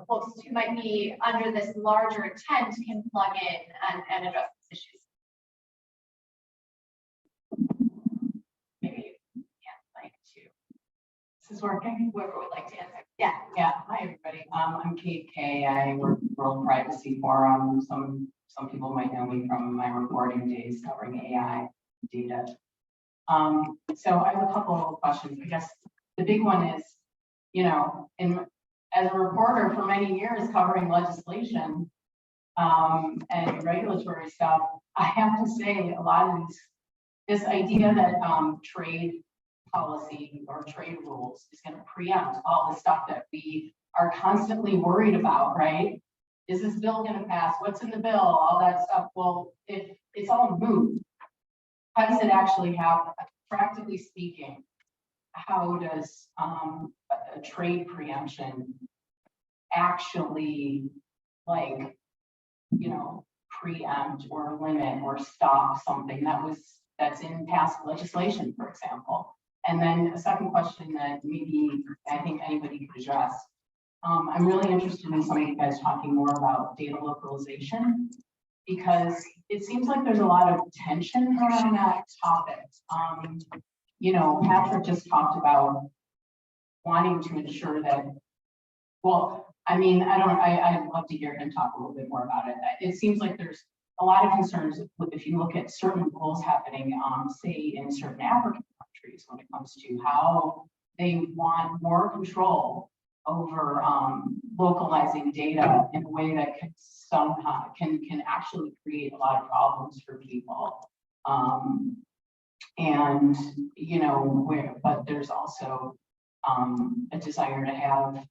Speaker 1: folks who might be under this larger tent can plug in and address these issues? Maybe like to. This is working. Whoever would like to answer.
Speaker 6: Yeah. Hi, everybody. I'm Kate Kay. I work for World Privacy Forum. Some people might know me from my reporting days covering AI data. So I have a couple of questions. I guess the big one is, as a reporter for many years covering legislation and regulatory stuff, I have to say a lot of this idea that trade policy or trade rules is going to preempt all the stuff that we are constantly worried about, right? Is this bill going to pass? What's in the bill? All that stuff. Well, if it's all moot, how does it actually happen? Practically speaking, how does a trade preemption actually preempt or limit or stop something that's in past legislation, for example? And then a second question that maybe I think anybody could address. I'm really interested in some of you guys talking more about data localization, because it seems like there's a lot of tension around that topic. Patrick just talked about wanting to ensure that, I'd love to hear him talk a little bit more about it. It seems like there's a lot of concerns if you look at certain rules happening, say in certain African countries, when it comes to how they want more control over localizing data in a way that can somehow can actually create a lot of problems for people. But there's also a desire to have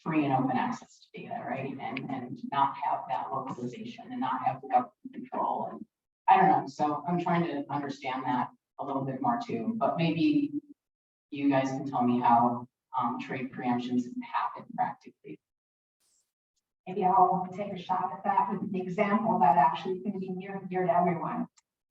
Speaker 6: free and open access to data, right? And not have that localization and not have the government control. And I don't know. So I'm trying to understand that a little bit more too. But maybe you guys can tell me how trade preemptions happen practically.
Speaker 2: Maybe I'll take a shot at that with an example that actually is going to be near and dear to everyone,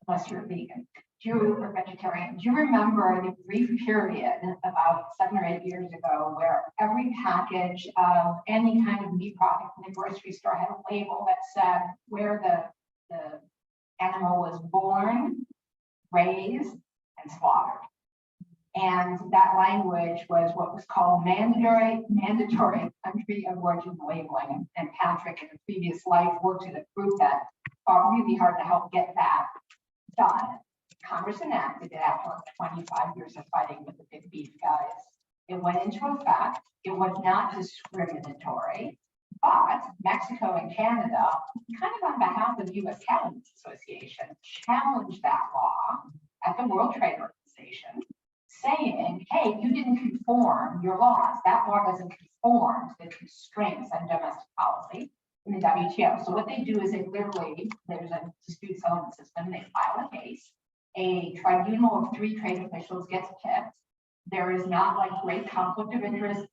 Speaker 2: unless you're vegan. Or vegetarian. Do you remember the brief period about 7 or 8 years ago where every package of any kind of meat product in the grocery store had a label that said where the animal was born, raised, and slaughtered? And that language was what was called mandatory country of origin labeling. And Patrick, in a previous life, worked in a group that fought really hard to help get that done. Congress enacted it after 25 years of fighting with the big beef guys. It went into effect. It was not discriminatory, but Mexico and Canada, kind of on behalf of the U.S. Cattlemen's Association, challenged that law at the World Trade Organization, saying, hey, you didn't conform your laws. That law doesn't conform to the constraints on domestic policy in the WTO. So what they do is there's a dispute settlement system. They file a case. A tribunal of 3 trade officials gets picked. There is not great conflict of interest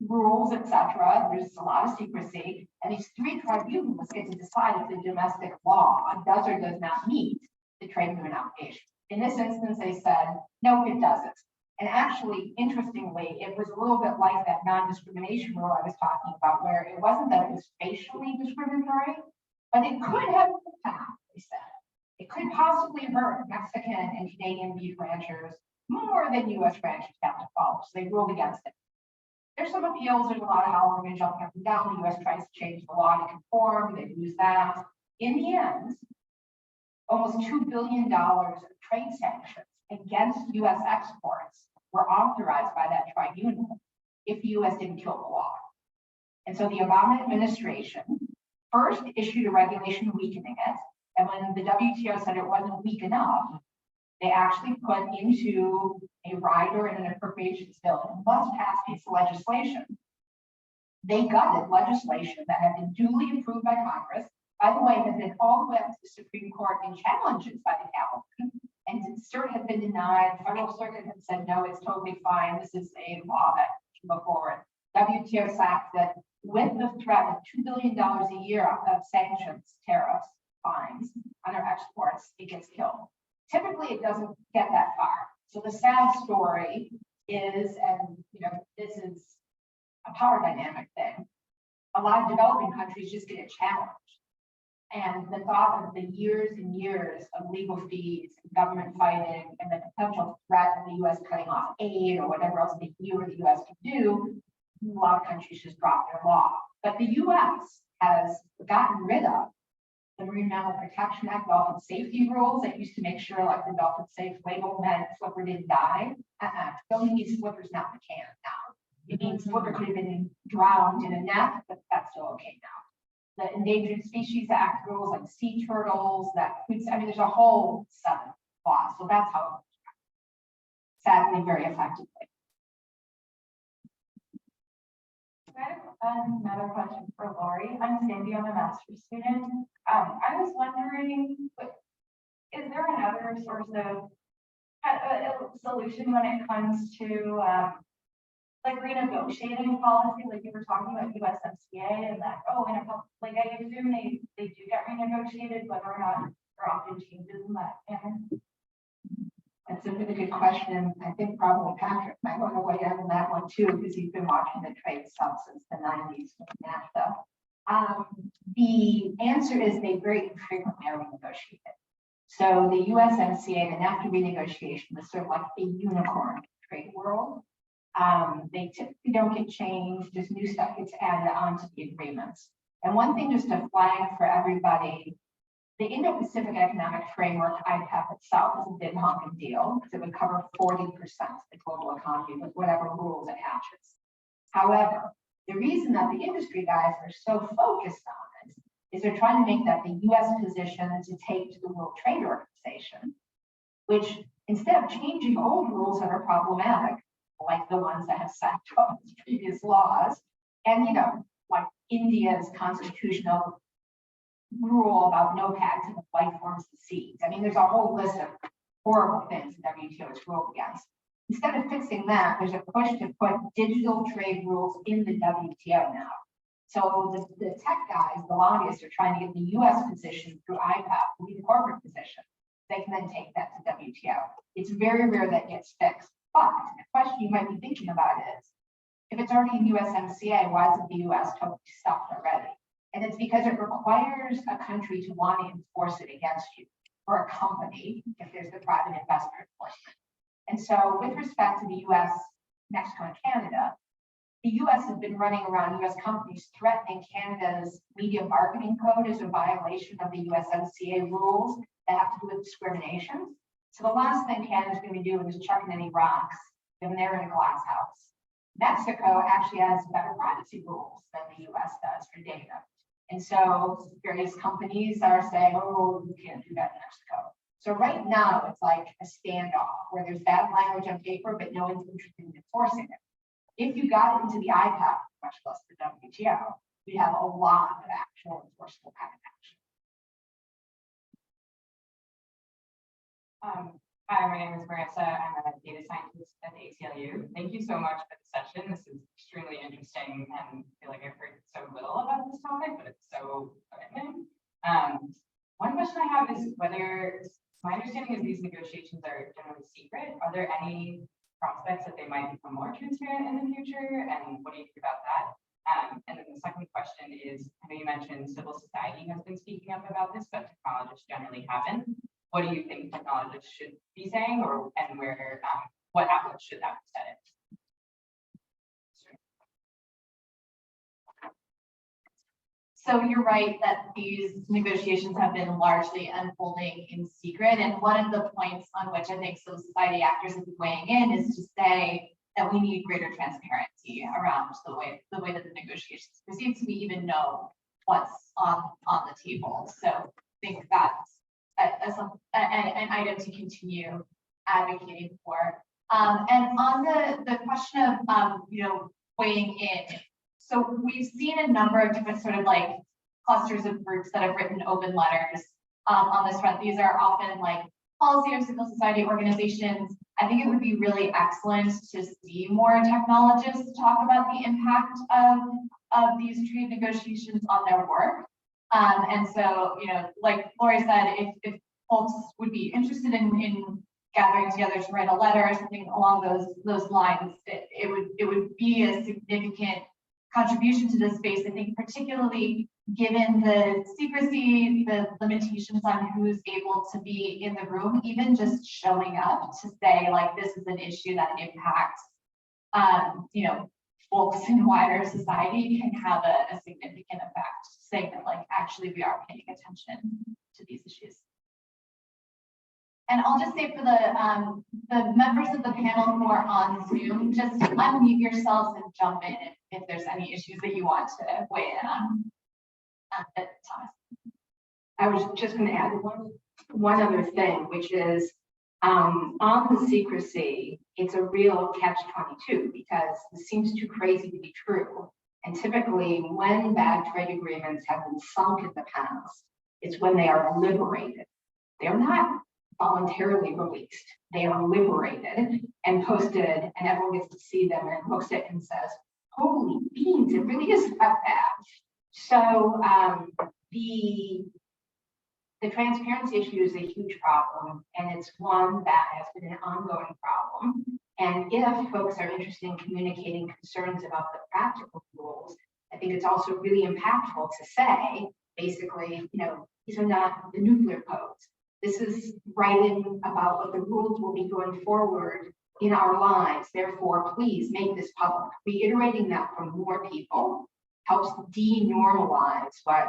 Speaker 2: rules, etc. There's a lot of secrecy. And these 3 tribunals get to decide if the domestic law does or does not meet the trade union obligation. In this instance, they said, no, it doesn't. And actually, interestingly, it was a little bit like that non-discrimination rule I was talking about, where it wasn't that it was facially discriminatory, but it could have impact, they said. It could possibly hurt Mexican and Canadian beef ranchers more than U.S. ranchers have to follow. So they ruled against it. There's some appeals. There's a lot of hollering jumping up and down. The U.S. tries to change the law to conform. They lose that. In the end, almost $2 billion of trade sanctions against U.S. exports were authorized by that tribunal if the U.S. didn't kill the law. And so the Obama administration first issued a regulation weakening it. And when the WTO said it wasn't weak enough, they actually put into a rider and an appropriations bill and must pass piece of legislation they gutted legislation that had been duly approved by Congress, by the way, has been all the way up to the Supreme Court in challenges by the California. And cert had been denied. Federal Circuit had said, no, it's totally fine. This is a law that can go forward. WTO said that with the threat of $2 billion a year of sanctions, tariffs, fines on our exports, it gets killed. Typically, it doesn't get that far. So the sad story is, and this is a power dynamic thing. A lot of developing countries just get a challenge. And the thought of the years and years of legal fees, government fighting, and the potential threat of the U.S. cutting off aid or whatever else the EU or the U.S. can do, a lot of countries just drop their law. But the U.S. has gotten rid of the Marine Mammal Protection Act, dolphin safety rules that used to make sure like the dolphin safe label meant flipper didn't die. It only means flippers not in the can now. It means flipper could have been drowned in a net, but that's still okay now. The Endangered Species Act rules like sea turtles, there's a whole set of laws. So that's how it's sadly very effectively.
Speaker 1: I have another question for Lori. I'm Sandy, I'm a master's student. I was wondering, is there another source of a solution when it comes to like renegotiating policy, like you were talking about USMCA and that, I assume they do get renegotiated, whether or not there are often changes in that manner.
Speaker 2: That's a really good question. I think probably Patrick might want to weigh in on that one too, because he's been watching the trade stuff since the 90s with NAFTA. The answer is they very infrequently are renegotiated. So the USMCA, the NAFTA renegotiation is sort of like a unicorn trade world. They typically don't get changed, just new stuff gets added onto the agreements. And one thing just to flag for everybody, the Indo-Pacific Economic Framework, IPEF itself, is a big honking deal because it would cover 40% of the global economy with whatever rules it hatches. However, the reason that the industry guys are so focused on it is they're trying to make that the US position to take to the World Trade Organization, which instead of changing old rules that are problematic, like the ones that have sacked all these previous laws, and like India's constitutional rule about no tax in the life forms of seeds. There's a whole list of horrible things the WTO is ruled against. Instead of fixing that, there's a push to put digital trade rules in the WTO now. So the tech guys, the lobbyists, are trying to get the US position through IPEF, the corporate position. They can then take that to WTO. It's very rare that gets fixed. But the question you might be thinking about is, if it's already in USMCA, why isn't the US totally stopped already? And it's because it requires a country to want to enforce it against you, or a company, if there's the private investment enforcement. And so with respect to the US, Mexico, and Canada, the US has been running around US companies threatening Canada's media marketing code as a violation of the USMCA rules that have to do with discrimination. So the last thing Canada's going to be doing is chucking any rocks, given they're in a glass house. Mexico actually has better privacy rules than the US does for data. And so various companies are saying, oh, you can't do that in Mexico. So right now it's like a standoff where there's bad language on paper, but no one's interested in enforcing it. If you got it into the IPEF, much less the WTO, you'd have a lot of actual enforceable kind of action.
Speaker 7: Hi, my name is Marissa. I'm a data scientist at the ACLU. Thank you so much for the session. This is extremely interesting, and I feel like I've heard so little about this topic, but it's so pertinent. One question I have is whether, my understanding is these negotiations are generally secret. Are there any prospects that they might become more transparent in the future? And what do you think about that? And then the second question is, I know you mentioned civil society has been speaking up about this, but technologists generally haven't. What do you think technologists should be saying, and where, what outlets should that be said in?
Speaker 1: So you're right that these negotiations have been largely unfolding in secret. And one of the points on which I think civil society actors have been weighing in is to say that we need greater transparency around the way that the negotiations proceed, so we even know what's on the table. So I think that's an item to continue advocating for. And on the question of weighing in, So we've seen a number of different sort of like clusters of groups that have written open letters on this front. These are often like policy or civil society organizations. I think it would be really excellent to see more technologists talk about the impact of these trade negotiations on their work. And so, you know, like Lori said, if folks would be interested in gathering together to write a letter or something along those lines, it would be a significant contribution to this space. I think particularly given the secrecy, the limitations on who's able to be in the room, even just showing up to say like this is an issue that impacts you know, folks in wider society can have a significant effect, saying that like actually we are paying attention to these issues. And I'll just say for the members of the panel who are on Zoom, just unmute yourselves and jump in if there's any issues that you want to weigh in on. Thomas.
Speaker 2: I was just going to add one other thing, which is on the secrecy, it's a real catch-22 because it seems too crazy to be true. And typically when bad trade agreements have been sunk in the past, it's when they are liberated. They're not voluntarily released. They are liberated and posted, and everyone gets to see them and looks at it and says, holy beans, it really is that bad. So the transparency issue is a huge problem, and it's one that has been an ongoing problem. And if folks are interested in communicating concerns about the practical rules, I think it's also really impactful to say, basically, you know, these are not the nuclear codes. This is writing about what the rules will be going forward in our lives. Therefore, please make this public. Reiterating that from more people helps denormalize what,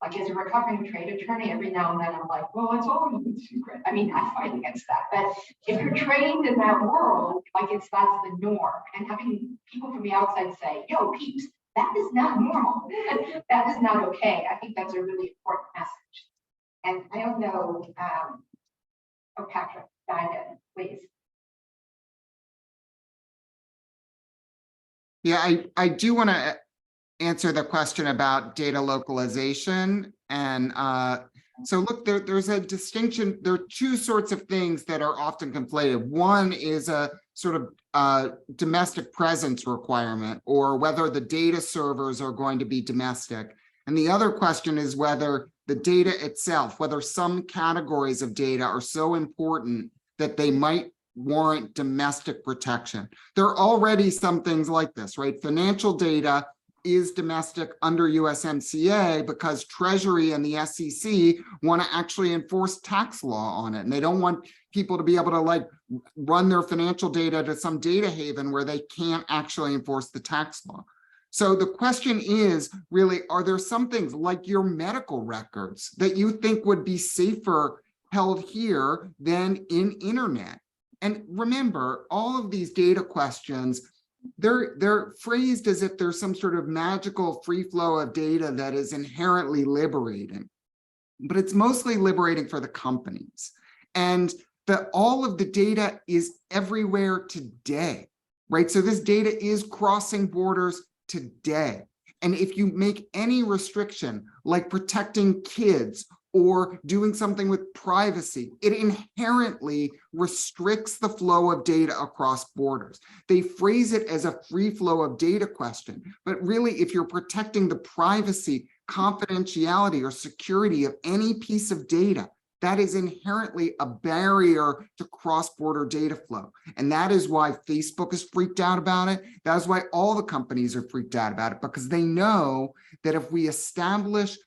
Speaker 2: like as a recovering trade attorney, every now and then I'm like, well, it's all in secret. I mean, I fight against that. But if you're trained in that world, like that's the norm. And having people from the outside say, yo, peeps, that is not normal. That is not okay. I think that's a really important message. And I don't know, oh, Patrick, dive in, please.
Speaker 5: Yeah, I do want to answer the question about data localization. And so look, there's a distinction. There are two sorts of things that are often conflated. One is a sort of domestic presence requirement, or whether the data servers are going to be domestic. And the other question is whether the data itself, whether some categories of data are so important that they might warrant domestic protection. There are already some things like this, right? Financial data is domestic under USMCA because Treasury and the SEC want to actually enforce tax law on it. And they don't want people to be able to like run their financial data to some data haven where they can't actually enforce the tax law. So the question is really, are there some things like your medical records that you think would be safer held here than in internet? And remember, all of these data questions, they're phrased as if there's some sort of magical free flow of data that is inherently liberating, but it's mostly liberating for the companies. And all of the data is everywhere today, right? So this data is crossing borders today. And if you make any restriction, like protecting kids or doing something with privacy, it inherently restricts the flow of data across borders. They phrase it as a free flow of data question, but really if you're protecting the privacy, confidentiality, or security of any piece of data, that is inherently a barrier to cross-border data flow. And that is why Facebook is freaked out about it. That's why all the companies are freaked out about it, because they know that if we establish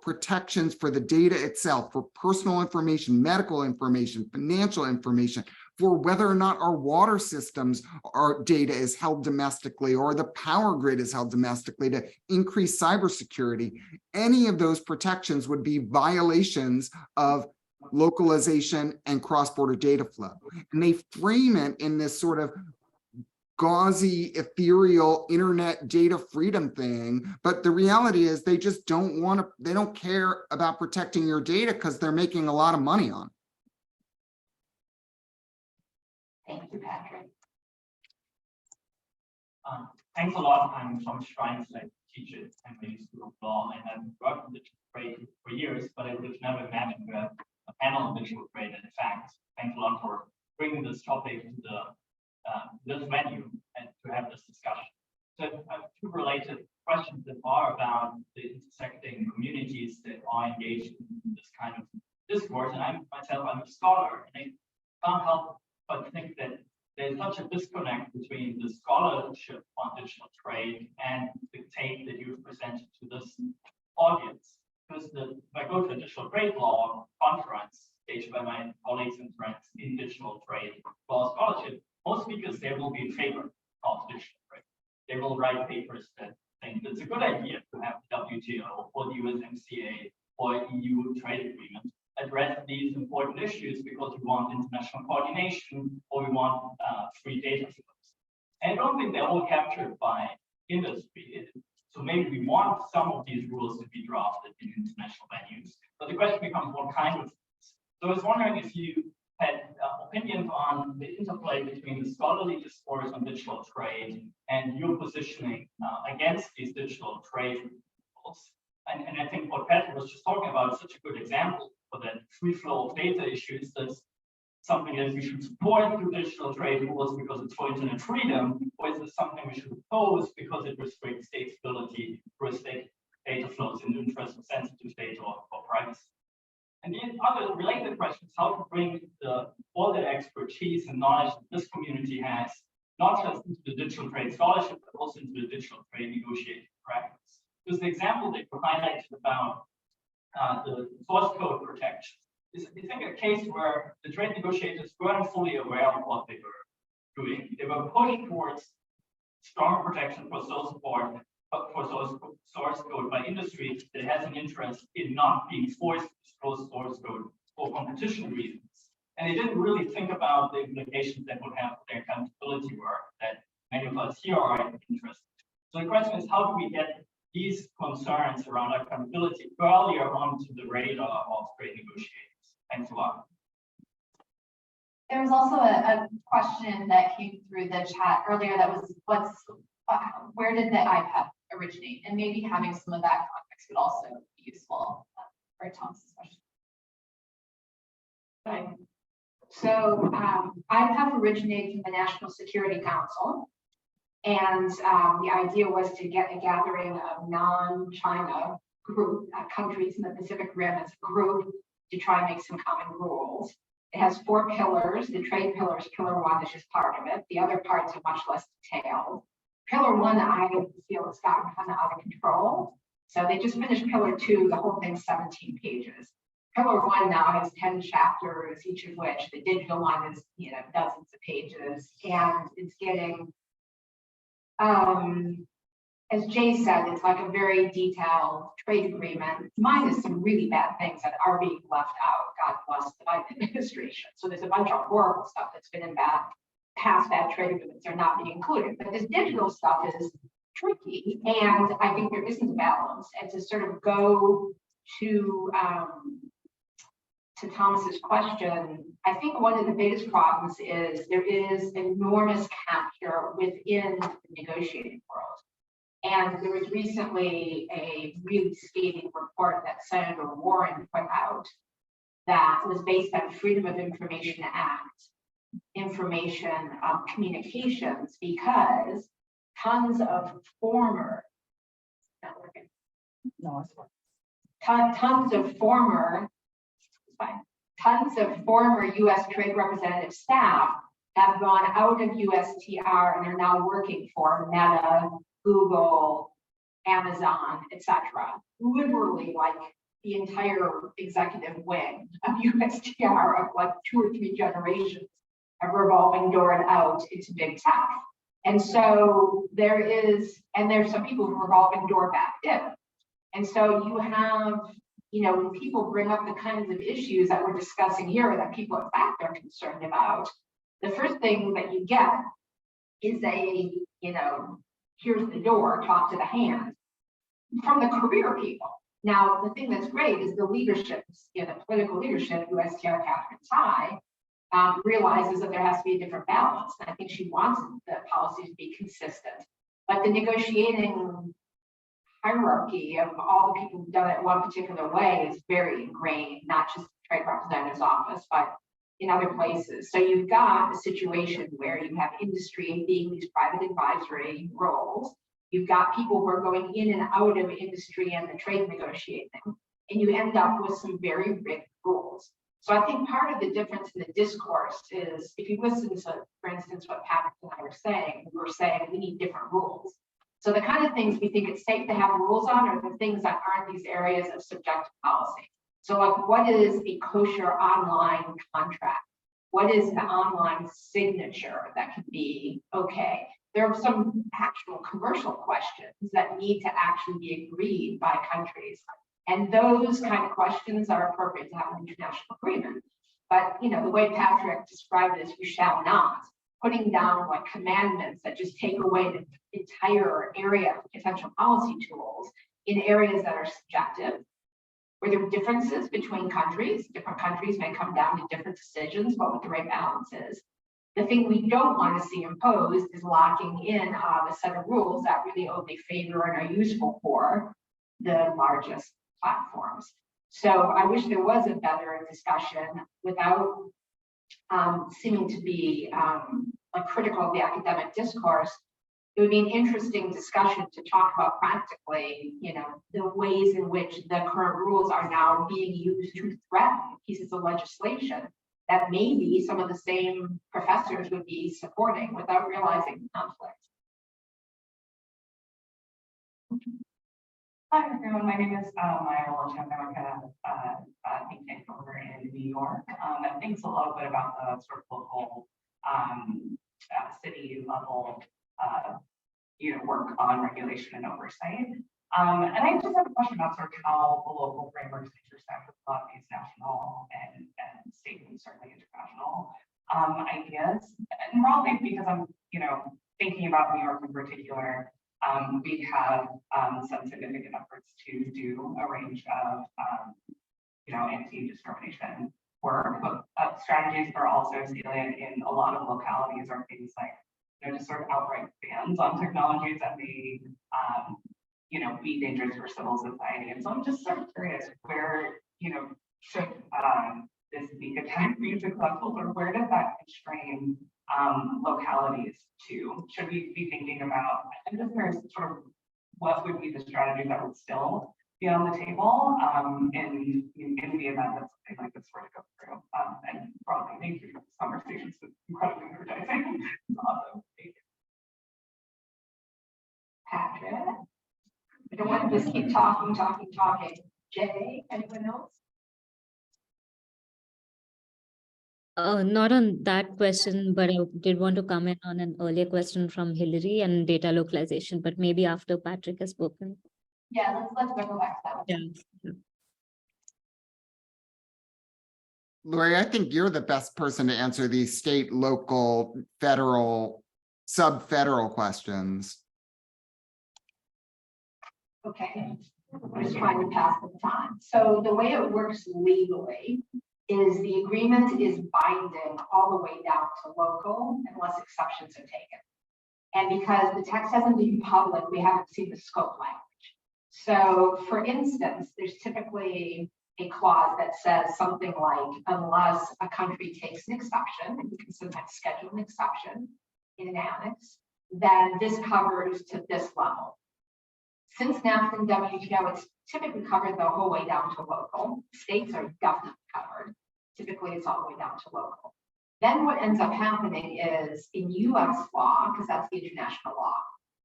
Speaker 5: protections for the data itself, for personal information, medical information, financial information, for whether or not our water systems, our data is held domestically, or the power grid is held domestically to increase cybersecurity, any of those protections would be violations of localization and cross-border data flow. And they frame it in this sort of gauzy, ethereal internet data freedom thing. But the reality is they just don't want to, they don't care about protecting your data because they're making a lot of money on it.
Speaker 2: Thank you, Patrick.
Speaker 8: thanks a lot. I'm Tom Schreins. I teach at Henry School of Law, and I've worked in digital trade for years, but I would have never imagined to have a panel on digital trade. And in fact, thanks a lot for bringing this topic to the this venue and to have this discussion. So I have two related questions that are about the intersecting communities that are engaged in this kind of discourse. And I'm a scholar, and I can't help but think that there's such a disconnect between the scholarship on digital trade and the take that you've presented to this audience. Because if I go to a digital trade law conference staged by my colleagues and friends in digital trade law scholarship, most speakers there will be in favor of digital trade. They will write papers that think it's a good idea to have the WTO or the USMCA or EU trade agreement address these important issues because we want international coordination or we want free data flows. And I don't think they're all captured by industry. So maybe we want some of these rules to be drafted in international venues, but the question becomes what kind of. So I was wondering if you had opinions on the interplay between the scholarly discourse on digital trade and your positioning against these digital trade rules. And I think what Patrick was just talking about is such a good example for that free flow of data issues. That's something that we should support through digital trade rules because it's for internet freedom, or is this something we should oppose because it restricts state stability, restricts data flows in the interest of sensitive data or privacy? And the other related question is how to bring all the expertise and knowledge that this community has, not just into the digital trade scholarship, but also into the digital trade negotiating practice. Because the example that you highlighted about the source code protection is, I think, a case where the trade negotiators weren't fully aware of what they were doing. They were pushed towards stronger protection for source code by industry that has an interest in not being forced to disclose source code for competition reasons. And they didn't really think about the implications that would have for their accountability work that many of us here are interested. So the question is, how do we get these concerns around accountability earlier onto the radar of trade negotiators? Thanks a lot.
Speaker 1: There was also a question that came through the chat earlier that was, where did the iPad originate? And maybe having some of that context would also be useful for Tom's question.
Speaker 2: Right. So IPEF originated from the National Security Council. And the idea was to get a gathering of non-China group countries in the Pacific Rim as a group to try and make some common rules. It has 4 pillars. The trade pillar is pillar 1, is just part of it. The other parts are much less detailed. Pillar 1, I feel it's gotten kind of out of control. So they just finished pillar 2, the whole thing's 17 pages. Pillar 1 now has 10 chapters, each of which the digital one is, dozens of pages, and it's getting, as Jay said, it's like a very detailed trade agreement, minus some really bad things that are being left out, God bless the Biden administration. So there's a bunch of horrible stuff that's been in past bad trade agreements are not being included, but this digital stuff is tricky, and I think there isn't a balance. And to sort of go to Thomas's question, I think one of the biggest problems is there is enormous capture within the negotiating world. And there was recently a really scathing report that Senator Warren put out that was based on Freedom of Information Act, information communications, because tons of former, tons of former U.S. trade representative staff have gone out of USTR and are now working for Meta, Google, Amazon, etc. Literally, like the entire executive wing of USTR of like 2 or 3 generations have revolving doored out into big tech. And so there's some people who revolving door back in. And so you have, when people bring up the kinds of issues that we're discussing here that people in fact are concerned about, the first thing that you get is here's the door, talk to the hand from the career people. Now, the thing that's great is the leadership, the political leadership, USTR Catherine Tai, realizes that there has to be a different balance. And I think she wants the policies to be consistent. But the negotiating hierarchy of all the people who've done it one particular way is very ingrained, not just the trade representative's office, but in other places. So you've got a situation where you have industry being these private advisory roles. You've got people who are going in and out of industry and the trade negotiating, and you end up with some very rigged rules. So I think part of the difference in the discourse is, if you listen to, for instance, what Patrick and I were saying, we were saying we need different rules. So the kind of things we think it's safe to have rules on are the things that aren't these areas of subjective policy. So like, what is a kosher online contract? What is the online signature that can be okay? There are some actual commercial questions that need to actually be agreed by countries. And those kind of questions are appropriate to have an international agreement. But you know, the way Patrick described it is, you shall not, putting down like commandments that just take away the entire area of potential policy tools in areas that are subjective, where there are differences between countries. Different countries may come down to different decisions about what the right balance is. The thing we don't want to see imposed is locking in a set of rules that really only favor and are useful for the largest platforms. So I wish there was a better discussion without seeming to be like critical of the academic discourse. It would be an interesting discussion to talk about practically, you know, the ways in which the current rules are now being used to threaten pieces of legislation that maybe some of the same professors would be supporting without realizing the conflict.
Speaker 7: Hi everyone, my name is Maya Wolchuk. I'm a think tank over in New York that thinks a little bit about the sort of local city level work on regulation and oversight. And I just have a question about sort of how the local frameworks intersect with a lot of these national and state and certainly international ideas. And broadly, because I'm thinking about New York in particular. We have some significant efforts to do a range of anti-discrimination work, but strategies are also salient in a lot of localities are things like just sort of outright bans on technologies that may be dangerous for civil society. And so I'm just sort of curious where should this be a time for you successful, or where does that constrain localities to? Should we be thinking about, I'm just curious sort of what would be the strategy that would still be on the table in the event that something like this were to go through? And broadly, thank you for this conversation. It's incredibly energizing. Awesome. Thank you.
Speaker 2: Patrick, I don't want to just keep talking. Jay, anyone else?
Speaker 4: Not on that question, but I did want to comment on an earlier question from Hillary and data localization, but maybe after Patrick has spoken.
Speaker 1: Yeah, let's go back to that one.
Speaker 4: Yeah.
Speaker 5: Lori, I think you're the best person to answer these state, local, federal, sub-federal questions.
Speaker 2: Okay, I'm just trying to pass the time. So the way it works legally is the agreement is binding all the way down to local unless exceptions are taken. And because the text hasn't been public, we haven't seen the scope language. So for instance, there's typically a clause that says something like, unless a country takes an exception, and you can sometimes schedule an exception in an annex, then this covers to this level. Since NAFTA and WTO, it's typically covered the whole way down to local. States are definitely covered. Typically, it's all the way down to local. Then what ends up happening is in US law, because that's the international law,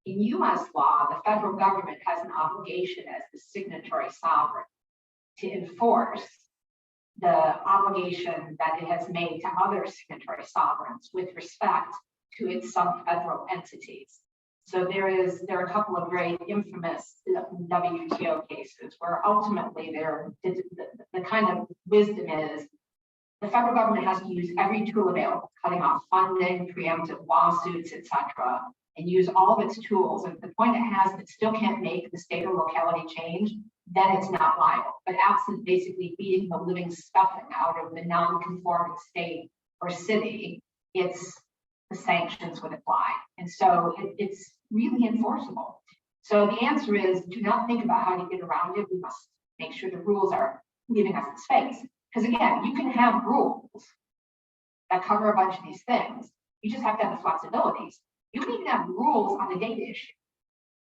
Speaker 2: in US law, the federal government has an obligation as the signatory sovereign to enforce the obligation that it has made to other signatory sovereigns with respect to its sub-federal entities. So there are a couple of very infamous WTO cases where ultimately the kind of wisdom is the federal government has to use every tool available, cutting off funding, preemptive lawsuits, etc., and use all of its tools. And the point it has that still can't make the state or locality change, then it's not liable. But absent basically beating the living stuffing out of the non-conforming state or city, it's the sanctions would apply. And so it's really enforceable? So the answer is, do not think about how to get around it. We must make sure the rules are leaving us the space. Because again, you can have rules that cover a bunch of these things. You just have to have the flexibilities. You can even have rules on the data issue.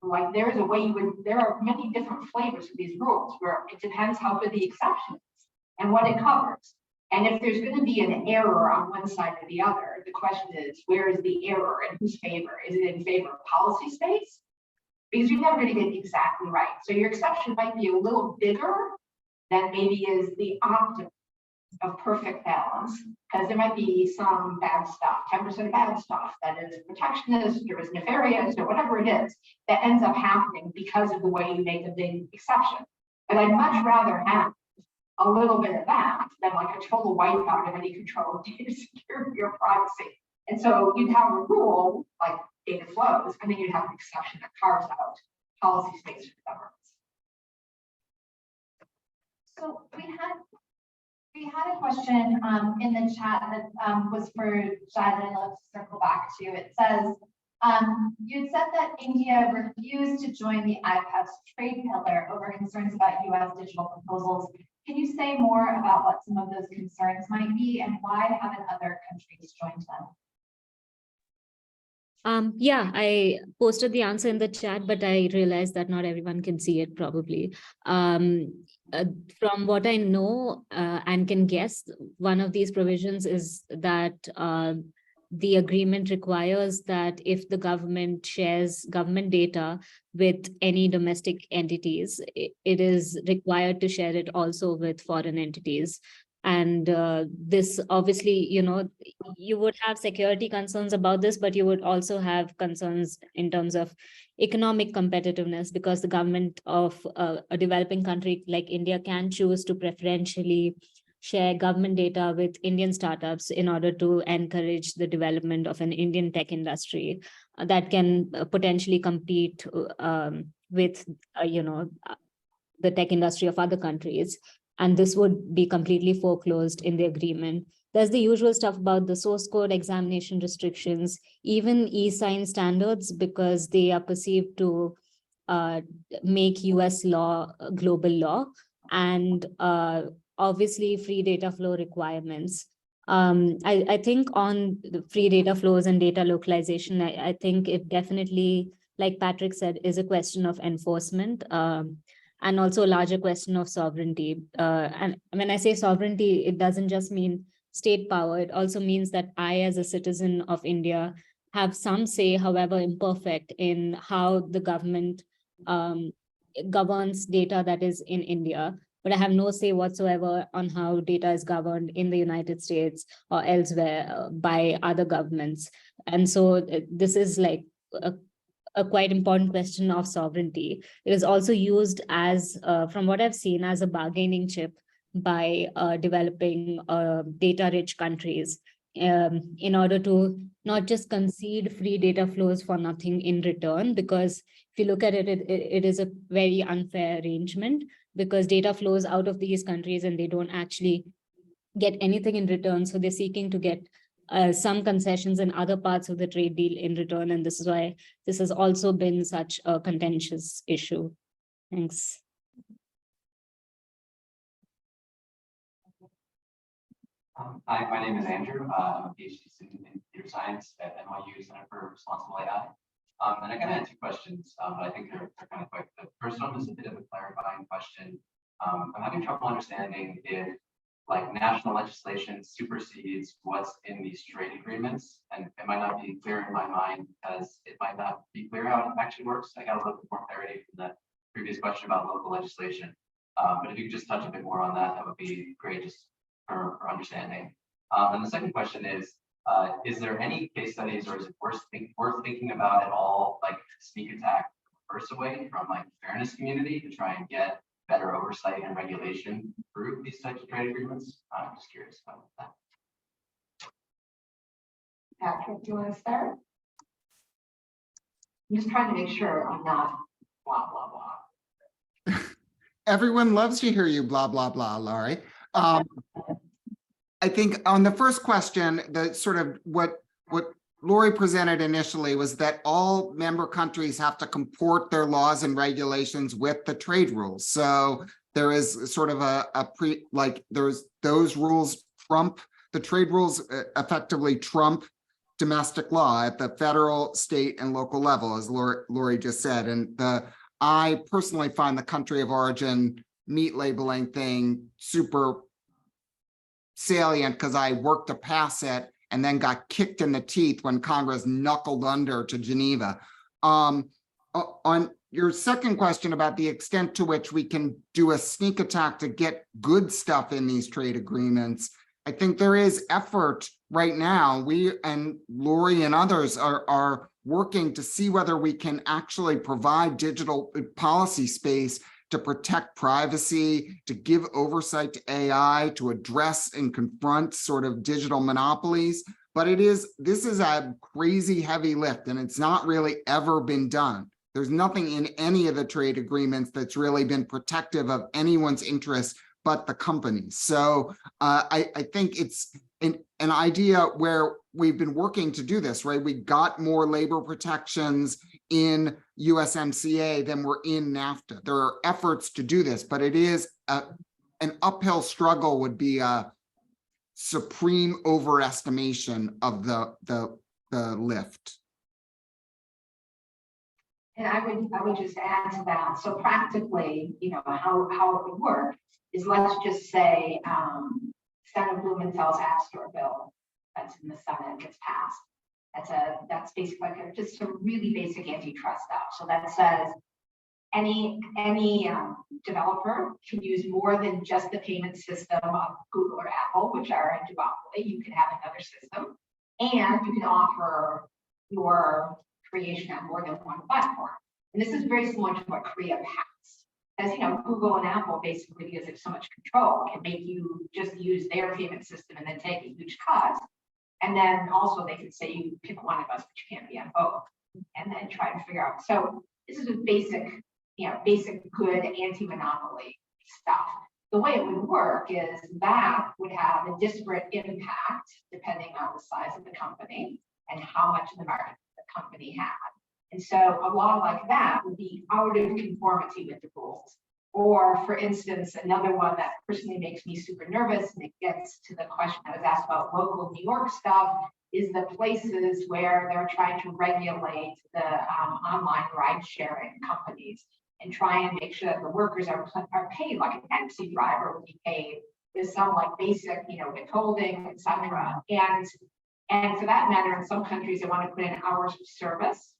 Speaker 2: Like there's a way you would, there are many different flavors of these rules where it depends how good the exception is and what it covers. And if there's going to be an error on one side or the other, the question is, where is the error and whose favor? Is it in favor of policy space? Because you're never going to get it exactly right. So your exception might be a little bigger than maybe is the optimum of perfect balance, because there might be some bad stuff, 10% bad stuff that is protectionist or is nefarious or whatever it is that ends up happening because of the way you make a big exception. But I'd much rather have a little bit of that than like a total wipeout of any control of data security or privacy. And so you'd have a rule like data flows, and then you'd have an exception that carves out policy space for governments.
Speaker 1: So we had a question in the chat that was for Jad that I'd love to circle back to. It says, you had said that India refused to join the IPEF's trade pillar over concerns about US digital proposals. Can you say more about what some of those concerns might be and why haven't other countries joined them?
Speaker 4: Yeah, I posted the answer in the chat, but I realized that not everyone can see it probably. From what I know and can guess, one of these provisions is that the agreement requires that if the government shares government data with any domestic entities, it is required to share it also with foreign entities. And this obviously, you know, you would have security concerns about this, but you would also have concerns in terms of economic competitiveness, because the government of a developing country like India can choose to preferentially share government data with Indian startups in order to encourage the development of an Indian tech industry that can potentially compete with, you know, the tech industry of other countries. And this would be completely foreclosed in the agreement. There's the usual stuff about the source code examination restrictions, even e-sign standards, because they are perceived to make US law global law, and obviously free data flow requirements. I think on the free data flows and data localization, I think it definitely, like Patrick said, is a question of enforcement. And also a larger question of sovereignty. And when I say sovereignty, it doesn't just mean state power. It also means that I, as a citizen of India, have some say, however imperfect, in how the government governs data that is in India. But I have no say whatsoever on how data is governed in the United States or elsewhere by other governments. And so this is like a quite important question of sovereignty. It is also used as, from what I've seen, as a bargaining chip by developing data-rich countries in order to not just concede free data flows for nothing in return, because if you look at it, it is a very unfair arrangement, because data flows out of these countries and they don't actually get anything in return. So they're seeking to get some concessions in other parts of the trade deal in return. And this is why this has also been such a contentious issue. Thanks.
Speaker 9: Hi, my name is Andrew. I'm a PhD student in computer science at NYU Center for Responsible AI. And I kind of had two questions, but I think they're kind of quick. The first one is a bit of a clarifying question. I'm having trouble understanding if like national legislation supersedes what's in these trade agreements, and it might not be clear in my mind because it might not be clear how it actually works. I got a little bit more clarity from the previous question about local legislation, but if you could just touch a bit more on that, that would be great, just for understanding. And the second question is there any case studies, or is it worth thinking about at all, like sneak attack first away from like the fairness community to try and get better oversight and regulation through these types of trade agreements? I'm just curious about that.
Speaker 2: Patrick, do you want to start? I'm just trying to make sure I'm not blah, blah, blah.
Speaker 5: Everyone loves to hear you blah, blah, blah, Laurie. I think on the first question, the sort of what Lori presented initially was that all member countries have to comport their laws and regulations with the trade rules. So there is sort of there's those rules trump, the trade rules effectively trump domestic law at the federal, state, and local level, as Lori just said. And I personally find the country of origin meat labeling thing super salient because I worked to pass it and then got kicked in the teeth when Congress knuckled under to Geneva. On your second question about the extent to which we can do a sneak attack to get good stuff in these trade agreements, I think there is effort right now. We and Lori and others are working to see whether we can actually provide digital policy space to protect privacy, to give oversight to AI, to address and confront sort of digital monopolies. But this is a crazy heavy lift, and it's not really ever been done. There's nothing in any of the trade agreements that's really been protective of anyone's interests but the companies. So I think it's an idea where we've been working to do this, right? We got more labor protections in USMCA than were in NAFTA. There are efforts to do this, but it is an uphill struggle, would be a supreme overestimation of the lift.
Speaker 2: And I would just add to that. So practically, how it would work is, let's just say Senator Blumenthal's App Store bill that's in the Senate gets passed. That's basically like just a really basic antitrust stuff. So that says any developer can use more than just the payment system of Google or Apple, which are a duopoly. You can have another system, and you can offer your creation on more than one platform. And this is very similar to what Korea passed. As Google and Apple, basically, because there's so much control, can make you just use their payment system and then take a huge cut. And then also they can say you pick one of us, but you can't be on both, and then try to figure out. So this is a basic good anti-monopoly stuff. The way it would work is that would have a disparate impact depending on the size of the company and how much of the market the company had. And so a law like that would be out of conformity with the rules. Or, for instance, another one that personally makes me super nervous, and it gets to the question I was asked about local New York stuff, is the places where they're trying to regulate the online ride-sharing companies and try and make sure that the workers are paid like a taxi driver would be paid with some like basic, withholding, etc. And for that matter, in some countries, they want to put in hours of service,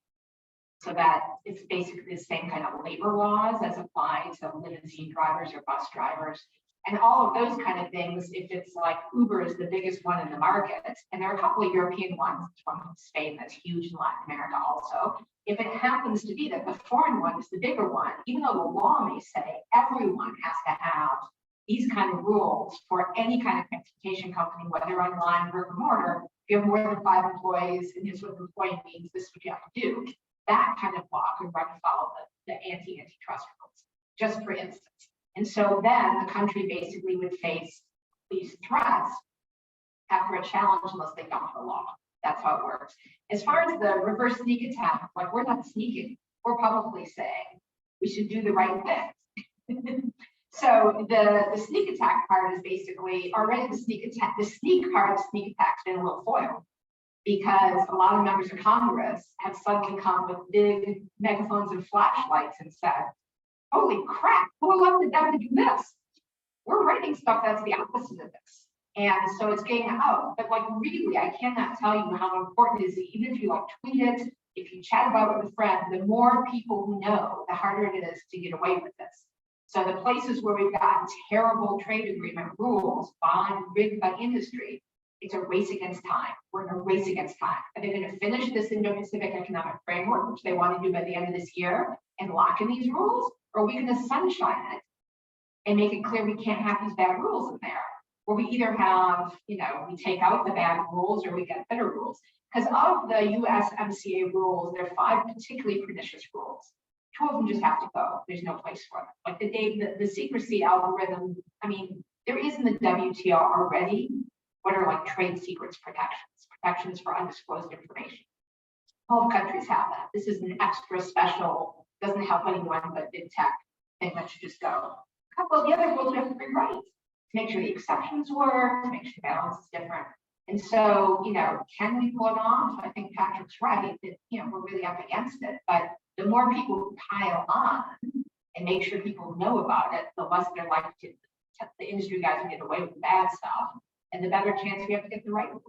Speaker 2: so that it's basically the same kind of labor laws as apply to limousine drivers or bus drivers. And all of those kind of things, if it's like Uber is the biggest one in the market, and there are a couple of European ones, one from Spain that's huge in Latin America also. If it happens to be that the foreign one is the bigger one, even though the law may say everyone has to have these kind of rules for any kind of transportation company, whether online or brick and mortar, if you have more than 5 employees and this is what the employee means, this is what you have to do. That kind of law could run afoul of the antitrust rules, just for instance. And so then the country basically would face these threats after a challenge unless they don't have a law. That's how it works. As far as the reverse sneak attack, like we're not sneaking, we're publicly saying we should do the right thing. So the sneak attack part is basically already the sneak part of the sneak attack's been a little foiled, because a lot of members of Congress have suddenly come with big megaphones and flashlights and said, holy crap, who elected them to do this? We're writing stuff that's the opposite of this. And so it's getting out. But like really, I cannot tell you how important it is, even if you like tweet it, if you chat about it with a friend, the more people who know, the harder it is to get away with this. So the places where we've got terrible trade agreement rules rigged by industry, it's a race against time. We're in a race against time. Are they going to finish this Indo-Pacific Economic Framework, which they want to do by the end of this year, and lock in these rules? Or are we going to sunshine it and make it clear we can't have these bad rules in there? Where we either have, we take out the bad rules or we get better rules. Because of the USMCA rules, there are 5 particularly pernicious rules. 2 of them just have to go. There's no place for them. Like the secrecy algorithm, there is in the WTO already, what are like trade secrets protections for undisclosed information. All countries have that. This is an extra special, doesn't help anyone but big tech, thing that should just go. A couple of the other rules we have to rewrite to make sure the exceptions work, to make sure the balance is different. And so, can we pull it off? I think Patrick's right that, we're really up against it, but the more people who pile on and make sure people know about it, the less they're likely to, the industry guys will get away with the bad stuff, and the better chance we have to get the right rules.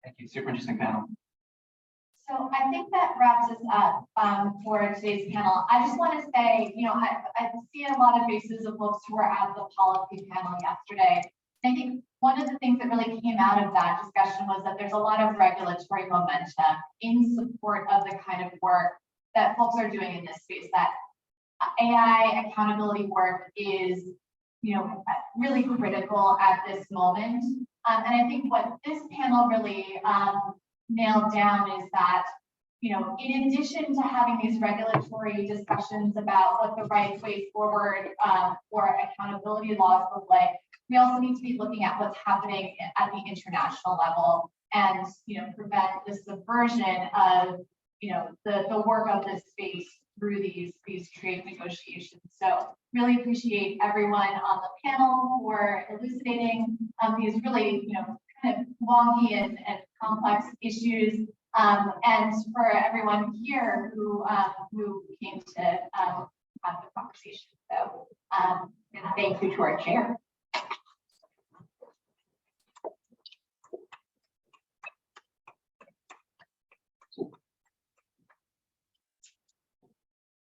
Speaker 9: Thank you. Super interesting panel.
Speaker 1: So I think that wraps us up for today's panel. I just want to say, I see a lot of faces of folks who were at the policy panel yesterday. I think one of the things that really came out of that discussion was that there's a lot of regulatory momentum in support of the kind of work that folks are doing in this space. That AI accountability work is, really critical at this moment. And I think what this panel really nailed down is that, in addition to having these regulatory discussions about what the right way forward for accountability laws look like, we also need to be looking at what's happening at the international level and, prevent the subversion of, the work of this space through these trade negotiations. So really appreciate everyone on the panel for elucidating these really, kind of wonky and complex issues, and for everyone here who came to have the conversation. So,
Speaker 2: And thank you to our chair.